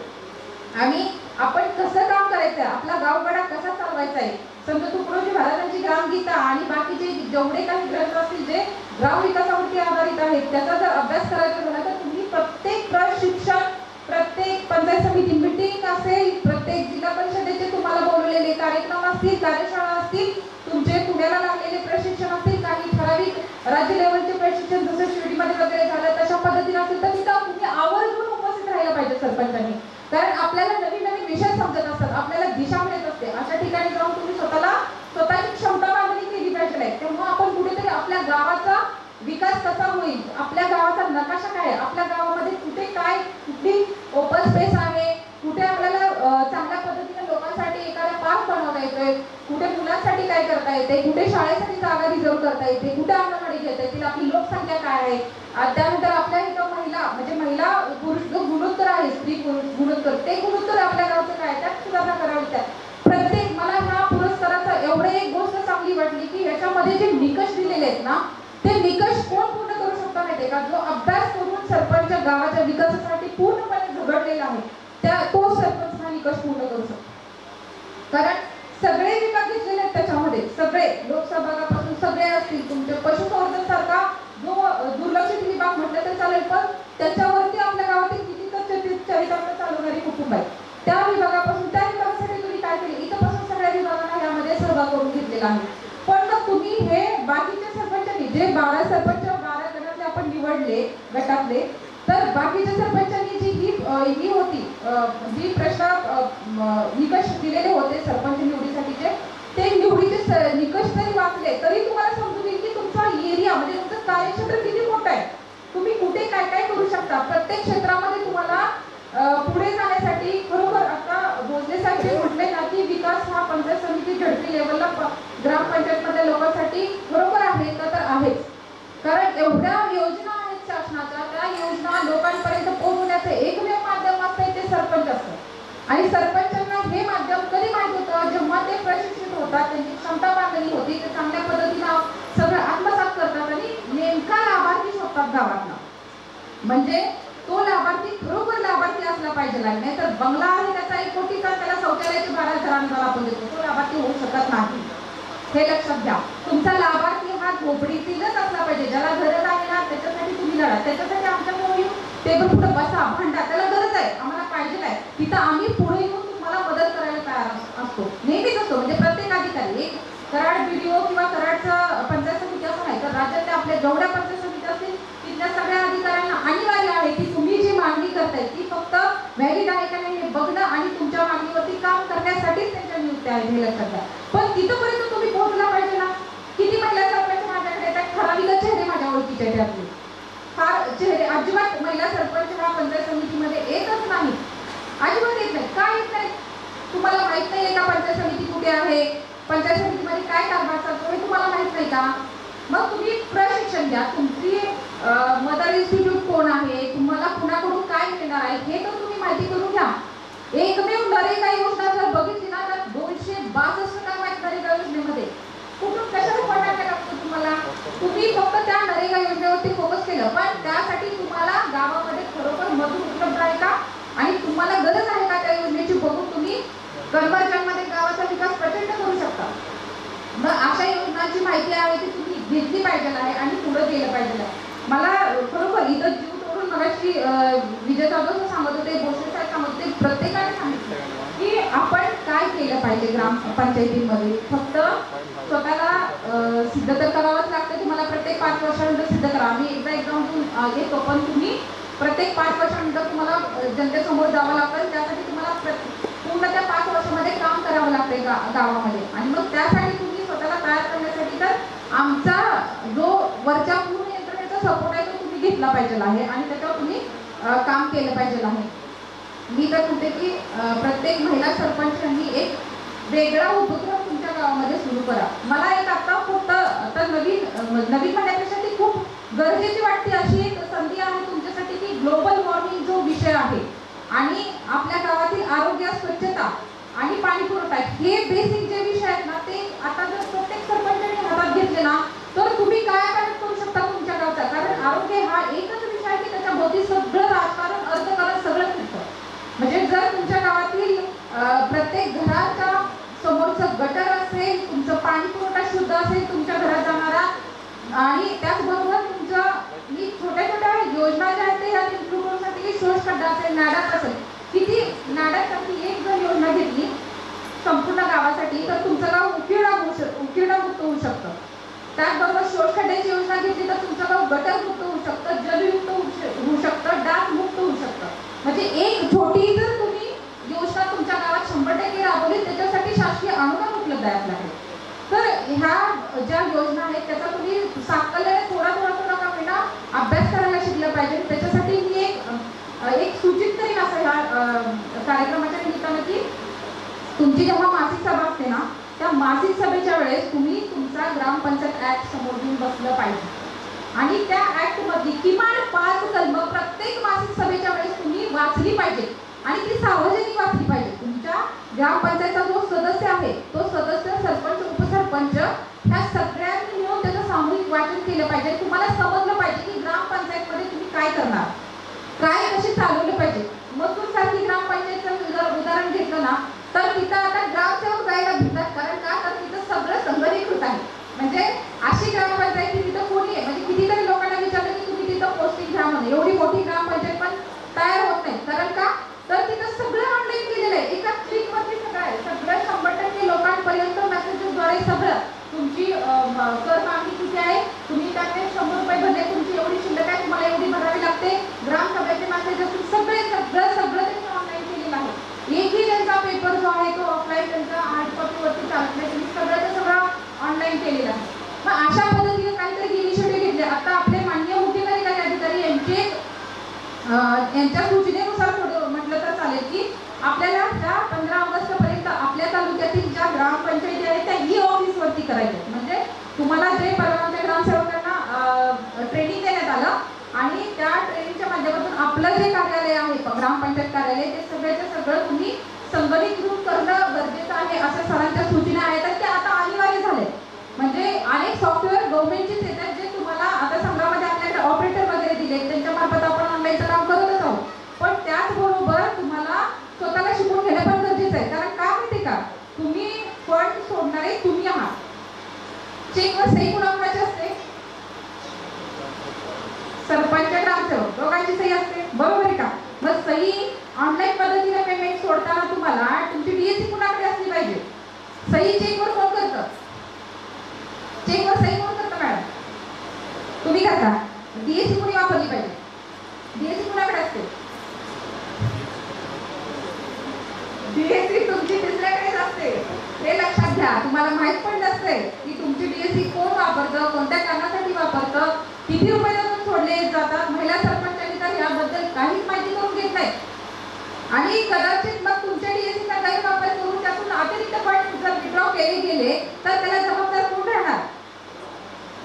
आणि आपण कसं काम करायचं आहे, आपला गावगडा कसा चालवायचा आहे, संत तुकडोजी महाराजांची ग्रामगीता आणि बाकीचे जेवढे काही ग्रंथ असतील जे ग्राम विकासावरती आधारित आहेत त्याचा जर अभ्यास करायचा झाला तर तुम्ही प्रत्येक प्रशिक्षण, प्रत्येक पंचायत समिती मीटिंग असेल, प्रत्येक जिल्हा परिषदेचे तुम्हाला बोलवलेले कार्यक्रम असतील, कार्यशाळा असतील, तुमचे पुण्याला लागलेले प्रशिक्षण असतील, काही ठराविक राज्य लेवलचे प्रशिक्षण जसं शिर्डीमध्ये वगैरे झालं तशा पद्धतीने असेल तर तिथं तुम्ही आवर्जून उपस्थित राहायला पाहिजे सरपंचांनी. कारण आपल्याला नवीन नवीन विषय समजत असतात, आपल्याला दिशा मिळत असते. अशा ठिकाणी जाऊन तुम्ही स्वतःची क्षमता मांडणी केली पाहिजे. तेव्हा आपण कुठेतरी आपल्या गावाचा विकास कसा होईल, आपल्या गावाचा नकाशा काय आहे, आपल्या गावामध्ये कुठे काय, कुठली ओपन स्पेस आहे, कुठे आपल्याला चांगल्या पद्धतीने लोकांसाठी एखादा पार्क बनवता येतोय, कुठे मुलांसाठी काय करता येते, कुठे शाळेसाठी जागा रिझर्व करता येते, कुठे अंगणवाडी घेता येतील, आपली लोकसंख्या काय आहे. त्यानंतर आपल्या इथं महिला पुरुष जो गुणोत्तर आहे, स्त्री पुरुष गुणोत्तर, ते गुणोत्तर आपल्या गावचं काय त्यात सुधारणा करावी. प्रत्येक मला ह्या पुरस्काराचं एवढे एक गोष्ट चांगली वाटली की ह्याच्यामध्ये जे निकष दिलेले आहेत ना, ते निकष कोण पूर्ण करू शकतो माहितीये का? जो अभ्यास करून सरपंच गावाच्या विकासासाठी पूर्णपणे झगडलेला आहे, तो सरपंच हा निकष पूर्ण करू शकतो. कारण सगळे विभाग घेतलेले आहेत त्याच्यामध्ये, सगळे लोकसभागापासून सगळे असतील. तुमचे पशुसंवर्धन सारखा जो दुर्लक्षित विभाग म्हटलं तर चालेल, पण त्याच्यावरती आपल्या गावातील किती चरितार्थ चालवणारी कुटुंब आहे, त्या विभागापासून त्या विभागासाठी तुम्ही काय केले, इथपासून सगळ्या विभागांना यामध्ये सहभाग करून घेतलेला आहे. पण मग तुम्ही हे बाकीच्या सरपंचांनी जे 12 सरपंच 12 गटातले आपण निवडले गटातले, तर बाकीच्या सरपंचांनी जी ही होती जी निकष दिलेले होते सरपंच निवडीसाठीचे, ते निवडीचे निकष जरी वाचले तरी तुम्हाला समजून येईल की तुमचा एरिया म्हणजे तुमचं कार्यक्षेत्र किती मोठं आहे, तुम्ही कुठे काय काय करू शकता. प्रत्येक क्षेत्रामध्ये तुम्हाला पुढे जाण्यासाठी खरोखर आता भोसले साहेब जे म्हटले ना की विकास हा पंचायत समिती झडपी लेवलला ग्रामपंचायतमधल्या लोकांसाठी बरोबर आहे तर आहेच. कारण एवढ्या योजना आहेत शासनाच्या, त्या योजना लोकांपर्यंत पोहोचवण्याचे एकमेव माध्यम असते ते सरपंच असतं. आणि सरपंचांना हे माध्यम कधी माहित होतं, जेव्हा ते प्रशिक्षित होतात, त्यांची क्षमता बांधली होती, ते चांगल्या पद्धतीनं सगळं आत्मसात करतात आणि नेमका लाभार्थी शोधतात गावातला. म्हणजे तो लाभार्थी खरोखर लाभार्थी असला पाहिजे, नाही तर बंगला आहे त्याचा 1 कोटीचा, त्याला शौचालयाचे 12 घरांना आपण देतो, तो लाभार्थी होऊ शकत नाही. हे लक्षात घ्या. तुमचा लाभार्थी हा झोपडीतीलच असला पाहिजे, ज्याला गरज आहे ना त्याच्यासाठी तुम्ही लढा, त्याच्यासाठी आमच्याकडे येऊन टेबल पुढे बसा, भांडा, त्याला गरज आहे, आम्हाला पाहिजे आहे, तिथं आम्ही पुढे येऊन तुम्हाला मदत करायला तयार असतो, नेहमीच असतो. म्हणजे प्रत्येक अधिकारी, एक कराड BDO किंवा कराडचं पंचायत समिती असं नाही तर राज्यातल्या आपल्या जेवढ्या पंचायत समिती असतील तिथल्या सगळ्या अधिकाऱ्यांना अनिवार्य आहे की तुम्ही जी मागणी करताय ती फक्त व्हॅलिड आहे का नाही हे बघणं आणि तुमच्या मागणीवरती काम करण्यासाठीच त्यांच्या नियुक्त्या आहेत, हे लक्षात घ्या. पण तिथंपर्यंत तुम्ही पोहोचला पाहिजे ना. किती महिला सरपंच माझ्याकडे येतात, ठराविक चेहरे माझ्या ओळखीचे त्यातले, फार चेहरे अजिबात महिला सरपंच ह्या पंचायत समितीमध्ये येतच नाही, अजिबात येत नाही. काय येत नाही? तुम्हाला माहित नाही का पंचायत समिती कुठे आहे, पंचायत समितीमध्ये काय कारभार चालतो हे तुम्हाला माहित नाही का? मग तुम्ही प्रशिक्षण घ्या, तुमची मदर इन्स्टिट्यूट कोण आहे, तुम्हाला कुणाकडून काय मिळणार आहे हे तर तुम्ही माहिती करून घ्या. एकमेव नरेगा योजना जर बघितली ना तर 262 काम आहेत नरेगा योजनेमध्ये. कुठून कशाला पडणार लागतो तुम्हाला? तुम्ही फक्त त्या नरेगा योजनेवरती फोकस केलं, पण त्यासाठी तुम्हाला घेतली पाहिजे आहे आणि पुढं गेलं पाहिजे आहे. मला खरोखर इथं जीव तोडून मगाशी विजय जाधव सांगत होते, भोसले साहेब सांगत होते, प्रत्येकाने सांगितलं की आपण काय केलं पाहिजे ग्रामपंचायतीमध्ये. फक्त स्वतःला सिद्ध तर करावंच लागतं. तुम्हाला प्रत्येक 5 वर्षानंतर सिद्ध करा. आम्ही एकदा एक्झाम घेतो, पण तुम्ही प्रत्येक 5 वर्षानंतर तुम्हाला जनतेसमोर जावं लागतं. त्यासाठी तुम्हाला पूर्ण त्या 5 वर्षामध्ये काम करावं लागते गावामध्ये. आणि मग त्यासाठी तुम्ही स्वतःला तयार करण्यासाठी तर आमचा जो वरच्या पूर्ण यंत्रणेचा सपोर्ट आहे तो तुम्ही घेतला पाहिजे आहे आणि त्याच्यावर तुम्ही काम केलं पाहिजे आहे. मी तर म्हणते की प्रत्येक महिला सरपंचांनी एक वेगळा उपक्रम तुमच्या गावामध्ये सुरू करा. मला एक आता फक्त आता नवीन म्हणण्यापेक्षा ती खूप गरजेची वाटते अशी एक संधी आहे तुमच्यासाठी की ग्लोबल वॉर्मिंग जो विषय आहे आणि आपल्या गावातील आरोग्य, स्वच्छता आणि पाणी पुरवठा हे बेसिक जे विषय आहेत ना, ते आता जर प्रत्येक सरपंचाने हातात घेतले ना तर तुम्ही काय करू शकता तुमच्या गावचा. कारण आरोग्य हा एकच विषय आहे की त्याच्याभोवती सगळं राजकारण, अर्थकारण सगळं फिरतं. म्हणजे जर तुमच्या गावातील प्रत्येक घराच्या समोरचं गटर असेल, तुमचं पाणी पुरवठा शुद्ध असेल तुमच्या घरात जाणारा, आणि त्याचबरोबर तुमच्या छोट्या छोट्या योजना ज्या आहेत या इम्प्रूव्ह करण्यासाठी शोष खड्डा असेल, नाडक असेल, किती नाडकसाठी एक जर योजना घेतली संपूर्ण गावासाठी तर तुमचं गाव उकिरडामुक्त होऊ शकतं. त्याचबरोबर शोष खड्ड्याची योजना घेतली तर तुमचं गाव गटरमुक्त होऊ शकतं, जलयुक्त होऊ शकतं, डासमुक्त होऊ शकतं. म्हणजे एक छोटी जर तुम्ही योजना तुमच्या गावात 100% राबवली त्याच्यासाठी शासकीय अनुदान उपलब्ध आहे आपल्याकडे. तर ह्या ज्या योजना आहेत त्याचा तुम्ही साकल्याने थोडा का होईना अभ्यास करायला शिकलं पाहिजे. त्याच्यासाठी मी एक सूचित करीन असं ह्या कार्यक्रमाच्या निमित्तानं की तुमची जेव्हा मासिक सभा असते ना त्या मासिक सभेच्या वेळेस तुम्ही तुमचा ग्रामपंचायत ऍक्ट समोर घेऊन बसलं पाहिजे आणि त्या ऍक्ट मधली किमान 5 कलमं प्रत्येक मासिक सभेच्या वेळेस तुम्ही वाचली पाहिजे आणि ती सार्वजनिक वाचली पाहिजे. तुमच्या ग्रामपंचायतचा जो सदस्य आहे तो सदस्य, सरपंच, उपसरपंच ह्या सगळ्यांनी मिळून त्याचं सामूहिक वाचन केलं पाहिजे. तुम्हाला समजलं पाहिजे की ग्रामपंचायतमध्ये तुम्ही काय करणार, काय कशी चालवलं पाहिजे. मसूर सारखी ग्रामपंचायतचं उदाहरण घेतलं ना तर तिथं आता ग्रामसेवक जायला भिडतात. कारण का, तर तिथं सगळं संघटीकृत आहे. म्हणजे अशी ग्रामपंचायत तिथं कोणी आहे, म्हणजे कितीतरी लोकांना विचारलं की तुम्ही तिथं पोस्टिंग घ्या म्हणून, एवढी मोठी ग्रामपंचायत पण तयार होत नाही. कारण का, तर तिथं सगळं ऑनलाईन केलेलं आहे. एका क्लिकवरती सगळं आहे. सगळं 100% लोकांपर्यंत मेसेजेसद्वारे सगळं तुमची कर मागणी किती आहे, तुम्ही त्याने 100 रुपये भरले, तुमची एवढी शिल्लक आहे, तुम्हाला एवढी भरावी लागते, ग्रामसभेचे मेसेजेस सगळं त्यांनी ऑनलाईन केलेलं आहे. एकही त्यांचा पेपर जो आहे तो ऑफलाईन त्यांचा हार्ड कॉपीवरती चालत नाही. तुम्ही सगळं ऑनलाईन केलेलं आहे. मग अशा पद्धतीने काहीतरी इनिशिएटिव्ह घेतले. आता आपले माननीय मुख्य कार्यकारी अधिकारी यांच्या सूचनेनुसार थोडं म्हटलं तर चालेल की आपल्याला त्या 15 ऑगस्ट पर्यंत आपल्या तालुक्यातील ज्या ग्रामपंचायती आहेत त्या ई-ऑफिसवरती करायच्या. म्हणजे तुम्हाला जे परवानच्या ग्रामसेवकांना ट्रेनिंग देण्यात आलं आणि त्या ट्रेनिंगच्या माध्यमातून आपलं जे कार्यालय आहे ग्रामपंचायत कार्यालय ते सगळं तुम्ही संगणकीकृत करणं गरजेचं आहे अशा सरांच्या सूचना आहेत आणि ते आता अनिवार्य झाले. म्हणजे अनेक सॉफ्टवेअर गव्हर्नमेंटचेच येतात जे तुम्हाला आता संघामध्ये आपल्याकडे ऑपरेटर वगैरे दिले, त्यांच्या मार्फत आपण ऑनलाईनचं काम करतच आहोत. पण त्याचबरोबर तुम्हाला स्वतःला शिकून घेणं पण गरजेचं आहे. कारण काय माहिती का, तुम्ही फंड सोडणारे तुम्ही आहात. चेकवर सही कुणाची असते, सरपंच, ग्रामसेवक दोघांची सही असते, बरोबर आहे का. मग सही ऑनलाईन पद्धतीने पेमेंट सोडताना तुम्हाला तुमची डीएसी कुणाकडे असली पाहिजे. सही चेकवर कोण करतं, चेकवर सही कोण करतं मॅडम, तुम्ही करता. डीएसी कुणी वापरली पाहिजे, डीएसी कुणाकडे असते, डीएसी तुमची दुसऱ्याकडेच असते. हे लक्षात घ्या. तुम्हाला माहित पण नसते की तुमची डीएसी कोण वापरतं, कोणत्या कारणासाठी वापरतं, किती रुपये त्यातून सोडले जातात. महिला सरपंचांनी तर याबद्दल काहीच माहिती करून घेत नाही आणि कदाचित मग तुमच्या डीएसीचा गैरवापर करून त्यातून अतिरिक्त फंड जर विड्रॉ केले गेले तर त्याला जबाबदार कोण राहणार.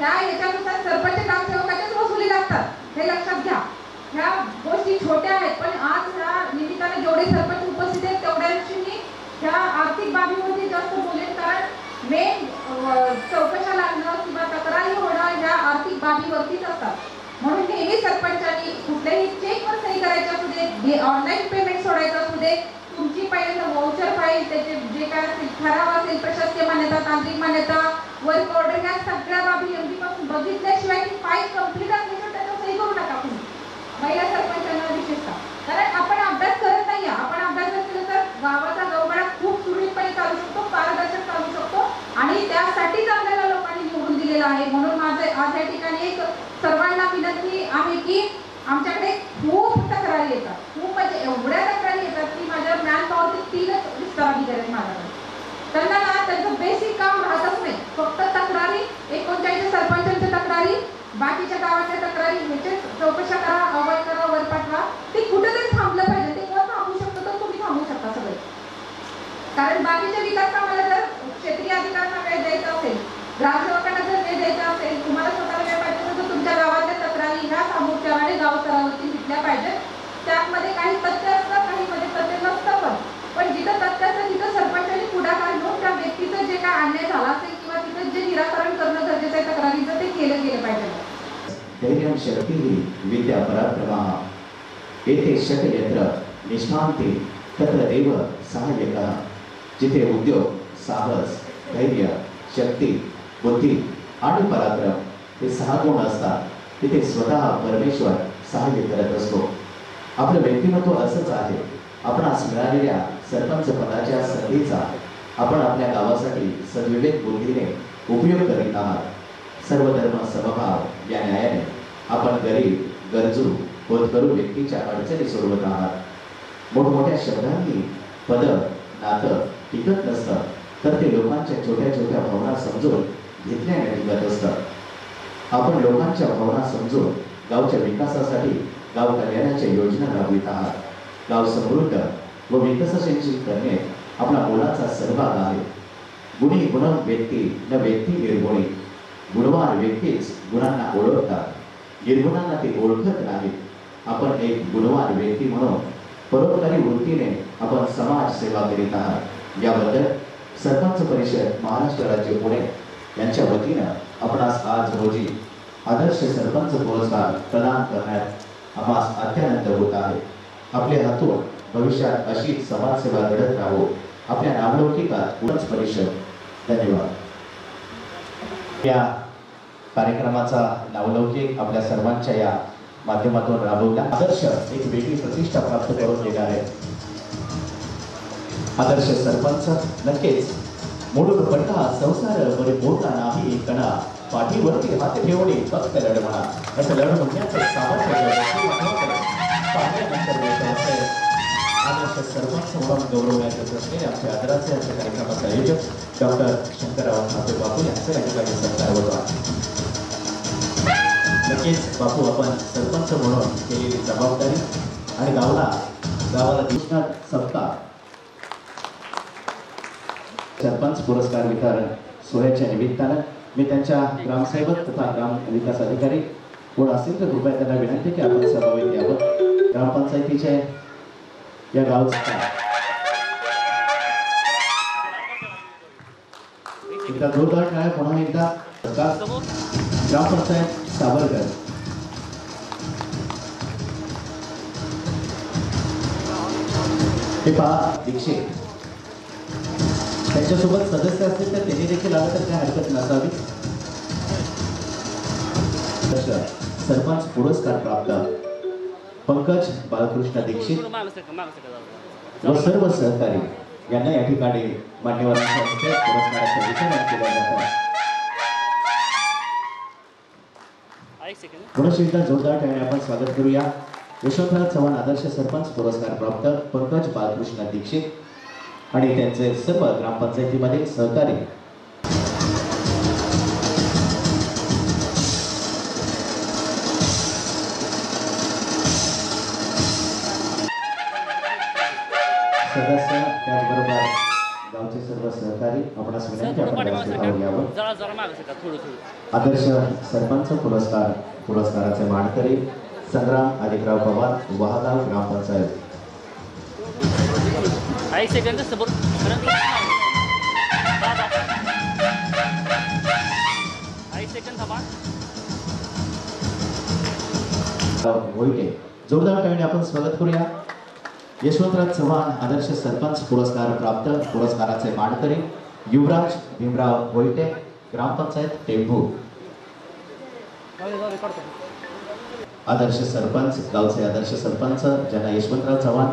याच्यानुसार सरपंच, ग्रामसेवकाच्याच वसुली लागतात. हे लक्षात घ्या. ह्या गोष्टी छोट्या आहेत पण आज ह्या निमित्ताने जेवढे सरपंच उपस्थित आहेत तेवढ्यांशी मी ह्या आर्थिक बाबीवरती जास्त बोलेन. कारण मेन चौकशा लागणं किंवा तक्रारी होणं ह्या आर्थिक बाबीवरतीच असतात. म्हणून नेहमी सरपंचांनी कुठल्याही चेकवर सही करायचे असू दे, ऑनलाईन पेमेंट सोडायचं असू दे, तुमची पहिल्यांदा वाउचर फाईल, त्याचे जे काय असेल ठराव असेल, प्रशासकीय मान्यता, तांत्रिक मान्यता, वर्क ऑर्डर, ह्या सगळ्या बाबी एमडी पासून बघितल्याशिवाय ती फाईल कंप्लीट असल्याशिवाय त्याच्यावर सही करू नका तुम्ही, महिला सरपंचांना विशेषतः. कारण आपण अभ्यास करत नाही, आपण अभ्यास जर केला तर गावाचा गवळा खूप सुरळीतपणे चालू शकतो, पारदर्शक चालू शकतो आणि त्यासाठीच आपल्याला लोकांनी निवडून दिलेलं आहे. म्हणून माझं आज या ठिकाणी एक सर्वांना विनंती आहे की आमच्याकडे खूप तक्रारी येतात, खूप म्हणजे एवढ्या तक्रारी येतात की माझ्या मॅन पॉवरचे 3च विस्तार अधिकारी आहेत माझ्याकडे. त्यांना ना त्यांचं बेसिक काम राहतच नाही, फक्त तक्रारी, 39 सरपंचांच्या तक्रारी, बाकीच्या गावाच्या तक्रारी, म्हणजे चौकशा करा, अहवाल करा, वर पाठवा. ते कुठेतरी थांबलं पाहिजे. ते कोण थांबू शकतो तर तुम्ही थांबू शकता सगळे. कारण बाकीच्या विकास कामाला जर क्षेत्रीय अधिकाऱ्यांना वेळ द्यायचा असेल, ग्रामसेवकांना जर वेळ द्यायचा असेल, तुम्हाला स्वतःला वेळ पाहिजे तर तुमच्या गावातल्या तक्रारी ह्या सामोपचाराने गाव स्तरावरती घेतल्या पाहिजेत. त्यामध्ये काही तथ्य असतात, काही मध्ये तथ्य नसतं, पण जिथं तथ्य असतं तिथं सरपंचांनी पुढाकार घेऊन त्या व्यक्तीचं जे काय अन्याय झाला असेल किंवा तिथं जे निराकरण करणं गरजेचं आहे तक्रारीचं ते केलं गेलं पाहिजे. धैर्यं शक्तिः विद्या पराक्रमः येथे शतयत्र निष्ठान्ते तत्र देव सहाय्यकः. जिथे उद्योग, साहस, धैर्य, शक्ती, बुद्धी आणि पराक्रम हे 6 गुण असतात, तिथे स्वतः परमेश्वर सहाय्य करत असतो. आपलं व्यक्तिमत्व असंच आहे. आपणास मिळालेल्या सरपंच पदाच्या संधीचा आपण आपल्या गावासाठी सद्विवेक बुद्धीने उपयोग करीत आहात. सर्वधर्म समभाव या न्यायाने आपण गरीब, गरजू, होतकरू व्यक्तीच्या अडचणी सोडवत आहात. मोठमोठ्या शब्दांनी पद, नातं टिकत नसतं, तर ते लोकांच्या छोट्या छोट्या भावना समजून घेतल्याने टिकत असतं. आपण लोकांच्या भावना समजून गावच्या विकासासाठी गाव कल्याणाच्या योजना राबवित आहात. गाव समृद्ध व विकसनशील करणे आपला मोलाचा सहभाग आहे. गुणी गुणम व्यक्ती न व्यक्ती निर्गुणी. गुणवान व्यक्तीच गुणांना ओळखतात, निर्गुणांना ते ओळखत नाहीत. आपण एक गुणवान व्यक्ती म्हणून परोपकारी वृत्तीने आपण समाज सेवा करीत आहात. याबद्दल सरपंच परिषद महाराष्ट्र राज्य पुणे यांच्या वतीनं आपणास आज रोजी आदर्श सरपंच पुरस्कार प्रदान करण्यात आम्हास अत्यानंद होत आहे. आपले हातून भविष्यात अशी समाजसेवा घडत राहो. आपल्या नावलौकिकात पुरस्कार परिषद. धन्यवाद. या कार्यक्रमाचा नावलौकिक आपल्या सर्वांच्या या माध्यमातून राबवला. आदर्श एक वेगळी प्रतिष्ठा प्राप्त करून देणार आहे. आदर्श सरपंच नक्कीच मोडून पडला संसार बरे बोलता नाही कणा. पाठीवरती हात ठेवणे फक्त लढवणा. असं लढ म्हणण्याचं सामर्थ्य आदर्श सरपंच म्हणून गौरवण्यात येत असलेले आमच्या आदराचे आमच्या कार्यक्रमाचे आयोजक डॉक्टर शंकरराव ठाकूर बापू यांचे या ठिकाणी सत्कार होता. नक्कीच बापू, आपण सरपंच म्हणून केलेली जबाबदारी आणि गावाला दिवसात सप्ताह सरपंच पुरस्कार वितरण सोहळ्याच्या निमित्तानं मी त्यांच्या ग्रामसेवक तथा ग्राम विकास अधिकारी कोण असतील तर कृपया त्यांना विनंती की आपण सहभागी यावं. ग्रामपंचायतीच्या या गावचा एकदा जोरदार टाळ्या पुन्हा एकदा ग्रामपंचायत सावरकर. हे पहा दीक्षित, त्यांच्यासोबत सदस्य असतील तर त्यांनी देखील आलं तर काय हरकत नसावी. सरपंच पुरस्कार प्राप्त पंकज बाळकृष्ण दीक्षित व सर्व सहकारी यांना या ठिकाणी मान्यवरांच्या हस्ते पुरस्काराचे वितरण केले जाते. पुन्हा एकदा जोरदार टाळ्याने आपण स्वागत करूया. यशवंतराव चव्हाण आदर्श सरपंच पुरस्कार प्राप्त पंकज बाळकृष्ण दीक्षित आणि त्यांचे सर्व ग्रामपंचायतीमध्ये सहकारी. सदस्य त्याचबरोबर गावचे सर्व सहकारी आपणास विनंती आपण घ्यावं. आदर्श सरपंच पुरस्काराचे मानकरी संग्राम अधिकराव पवार, वहागाव ग्रामपंचायत. जोरदार टाळ्याने आपण स्वागत करूया. यशवंतराव चव्हाण आदर्श सरपंच पुरस्कार प्राप्त पुरस्काराचे मानकरी युवराज भीमराव होईटे, ग्रामपंचायत टेंभू. आदर्श सरपंच, गावचे आदर्श सरपंच ज्यांना यशवंतराव चव्हाण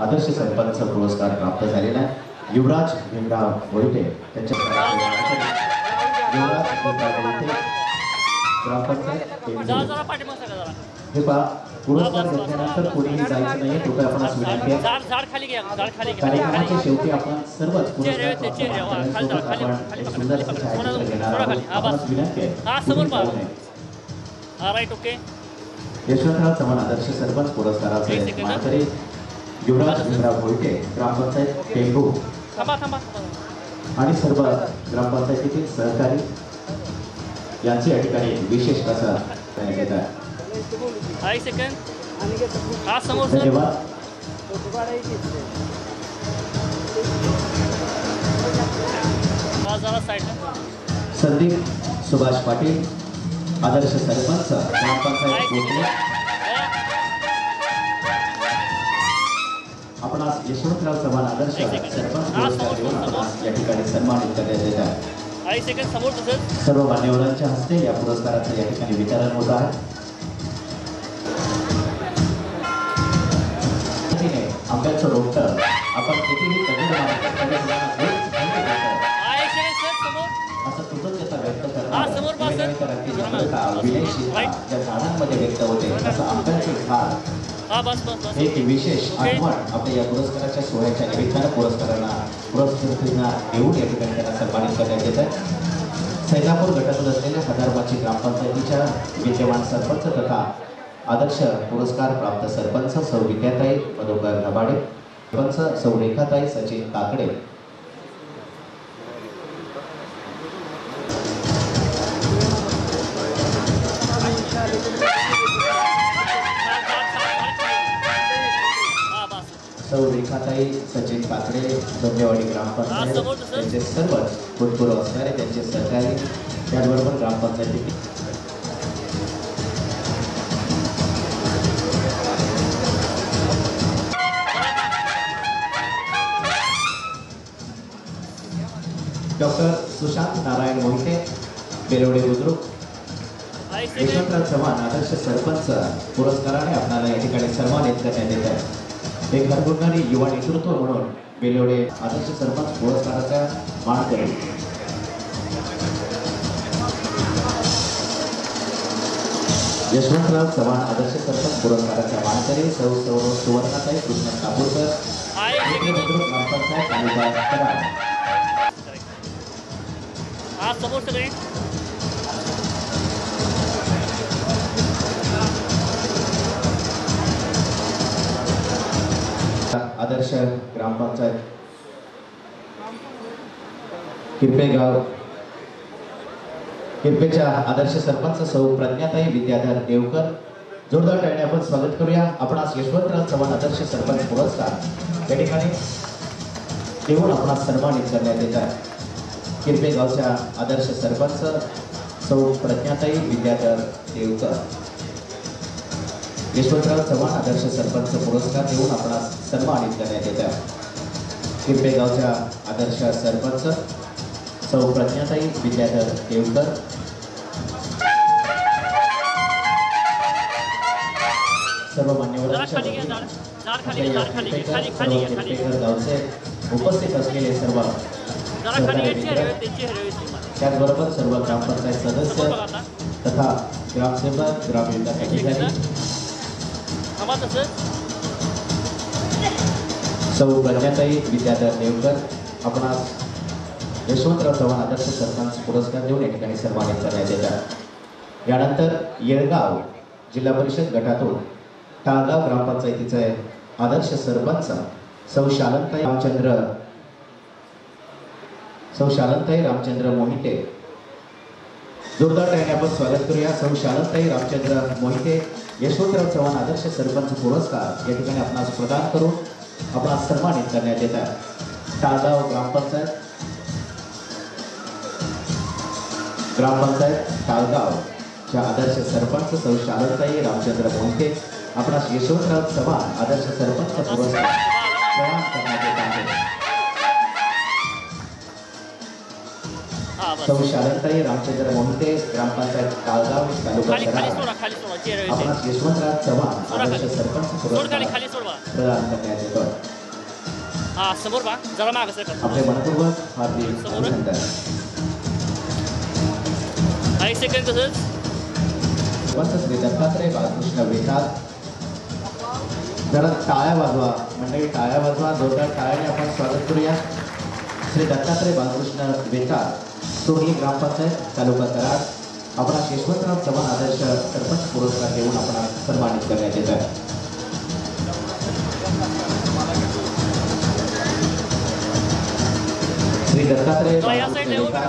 आदर्श सरपंच पुरस्कार प्राप्त झालेला आहे. युवराज भीमराव मोहिते त्यांच्या युवराज भीमराव मोहिते ग्रामपंचायत हे पहा, पुरस्कार घेतल्यानंतर कोणीही जायचं नाही, कृपया आपण विनंती आहे. कार्यक्रमाच्या शेवटी आपण सर्वच पुरस्कार प्राप्त आपण एक सुंदर छायाचित्र घेणार आहोत. आपणास विनंती आहे यशवंतराव चव्हाण आदर्श सरपंच पुरस्काराचे मानकरी युवराज भीमराव मोहिते ग्रामपंचायत टेंभू आणि सर्व ग्रामपंचायतीतील सहकारी यांचे या ठिकाणी विशेष कसा करण्यात येत आहे. धन्यवाद. संदीप सुभाष पाटील आदर्श सरपंच ग्रामपंचायत गोखले. आपणास यशवंतराव चव्हाण आदर्श सरपंच पुरस्कार देऊन आपणास या ठिकाणी सन्मानित करण्यात येत आहे. सर्व मान्यवरांच्या हस्ते या पुरस्काराचं या ठिकाणी वितरण होत आहे. आंब्याचं रोपटं आपण कितीही दगड मारले असं कृतज्ञता व्यक्त करणार विनयशीलता ज्या झाडांमध्ये व्यक्त होते असं आंब्याचे झाड एक विशेष आठवण आपल्या या पुरस्काराच्या सोहळ्याच्या निमित्तानं पुरस्कारांना देऊन या ठिकाणी त्यांना सन्मानित करण्यात येत आहे. सैदापूर गटातून असलेल्या हजारबाची ग्रामपंचायतीच्या विद्यमान सरपंच तथा आदर्श पुरस्कार प्राप्त सरपंच सौ विद्याताई मधुकर नबाडे, सरपंच सौ रेखाताई सचिन काकडे, सौ रेखाताई सचिन काकडे धन्यवाडी ग्रामपंचायत त्यांचे सर्वच भूतपूर्व असणारे त्यांचे सहकारी त्याचबरोबर ग्रामपंचायती डॉक्टर सुशांत नारायण मोहिते बेलवडे बुद्रुक यशवंतराव चव्हाण आदर्श सरपंच पुरस्काराने आपल्याला या ठिकाणी सन्मानित करण्यात येत आहे. एक घरगुंडारी युवा नेतृत्व म्हणून बेलवडे आदर्श सरपंच पुरस्काराचा मान करेल. यशवंतराव चव्हाण आदर्श सरपंच पुरस्काराचा मानकरी सौ सुवर्णाताई कृष्ण कापूरकर ग्रामपंचायत तालुका कराड. आदर्श ग्रामपंचायत किरपेगाव किरपेच्या आदर्श सरपंच सौ प्रज्ञाताई विद्याधर देवकर जोरदार टाळ्याने आपण स्वागत करूया. आपणास यशवंतराव चव्हाण आदर्श सरपंच पुरस्कार या ठिकाणी देऊन आपणास सन्मानित करण्यात येत आहे. किरपे गावच्या आदर्श सरपंच सौ प्रज्ञाताई विद्याधर देवकर यशवंतराव चव्हाण आदर्श सरपंच पुरस्कार देऊन आपणास सन्मानित करण्यात येत आहे. किरपे गावच्या आदर्श सरपंच सौ प्रज्ञाताई विद्याधर देवकर सर्व मान्यवरांच्या गावचे उपस्थित असलेले सर्व त्याचबरोबर सर्व ग्रामपंचायत सदस्य तथा ग्रामसेवक ग्रामविकास अधिकारी सौ प्रज्ञाताई विद्याधर देवकर आपणास यशवंतराव चव्हाण आदर्श सरपंच पुरस्कार देऊन या ठिकाणी सन्मानित करण्यात येत आहे. यानंतर येळगाव जिल्हा परिषद गटातून टाळगाव ग्रामपंचायतीचे आदर्श सरपंच सौ शालनताई रामचंद्र मोहिते जोरदार टाळ्याने आपण स्वागत करूया. सौ शालनताई रामचंद्र मोहिते यशवंतराव चव्हाण आदर्श सरपंच पुरस्कार या ठिकाणी आपणास प्रदान करून आपणास सन्मानित करण्यात येत आहे. टाळगाव ग्रामपंचायत टाळगावच्या आदर्श सरपंच सौ शालनताई रामचंद्र मोहिते आपणास यशवंतराव चव्हाण आदर्श सरपंच पुरस्कार प्रदान करण्यात येत आहे. बस सौ शालंताई रामचंद्र मोहिते ग्रामपंचायत काळगाव तालुका खाली खाली कराड सोडा खाली सोडा चेहरा येते आपण यशवंतराव चव्हाण सोडा आदर्श खाली. सरपंच सोड खाली पुरस्कार खाली सोड बा प्रदान करण्यात येतो. हा समोर बा जरा मागं सर आपले मनपूर्वक हार्दिक समोर. अभिनंदन. हा एक सेकंड तसंच सरपंच श्री दत्तात्रय बाळकृष्ण वेताळ. जरा टाळ्या वाजवा मंडळी, टाळ्या वाजवा, जोरदार टाळ्याने आपण स्वागत करूया. श्री दत्तात्रय बाळकृष्ण वेताळ, सोनी ग्रामपंचायत तालुका कराड. आपण यशवंतराव चव्हाण आदर्श सरपंच पुरस्कार देऊन आपण सन्मानित करण्यात येत आहे. श्री दत्तात्रय बाळकृष्ण वेताळ,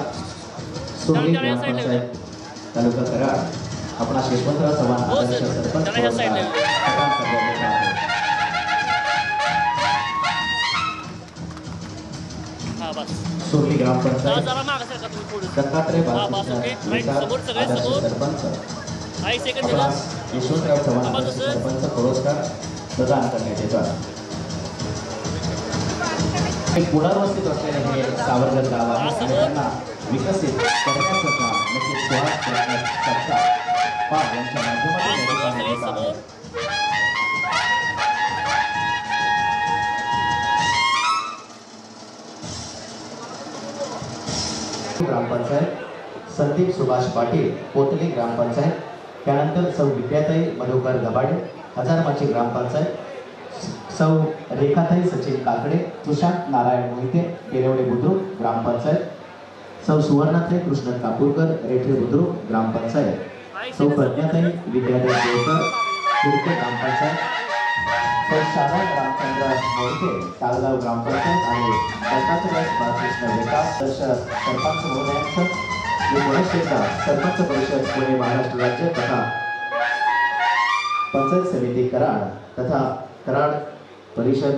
सोनी ग्रामपंचायत तालुका कराड. आपण यशवंतराव चव्हाण हो आदर्श सर. सरपंच त्याला ह्या पुरस्कार साईडला. प्रदान करण्यात येत आहे. हा बस सोनी जरा ग्रामपंचायत जरा मागं सर का तुम्ही थोडं दत्तात्रय हा, बस, बाळकृष्ण ओके. राईट, वेताळ समोर सगळे आदर्श समोर. सरपंच. हा एक सेकंड आपण दिलं यशवंतराव चव्हाण आपण आदर्श दुसरं- सरपंच पुरस्कार प्रदान करण्यात येतो. एक पुनर्वसित असलेले हे सावरकर गाव आहे आणि त्यांना विकसित करण्याचं काम नक्कीच सुहास सत्ता पाल यांच्या माध्यमातून या ठिकाणी होत आहे. ग्रामपंचायत संदीप सुभाष पाटील पोतली ग्रामपंचायत. त्यानंतर सौ विद्याताई मधुकर गबाडे हजारमाची ग्रामपंचायत. सौ रेखाताई सचिन काकडे सुशांत नारायण मोहिते बेरवडे बुद्रुक ग्रामपंचायत. सौ सुवर्णाताई कृष्ण कापूरकर रेठे बुद्रुक ग्रामपंचायत. सौ प्रज्ञाताई विद्याधर देवकर सिडको ग्रामपंचायत. सौ शाला रामचंद्र मोहिते तालगाव ग्रामपंचायत आणि दत्तात्रय बाळकृष्ण वेताळ आदर्श सरपंच महोदयांचं मी पुन्हा एकदा सरपंच परिषद पुणे महाराष्ट्र राज्य तथा पंचायत समिती कराड तथा कराड परिषद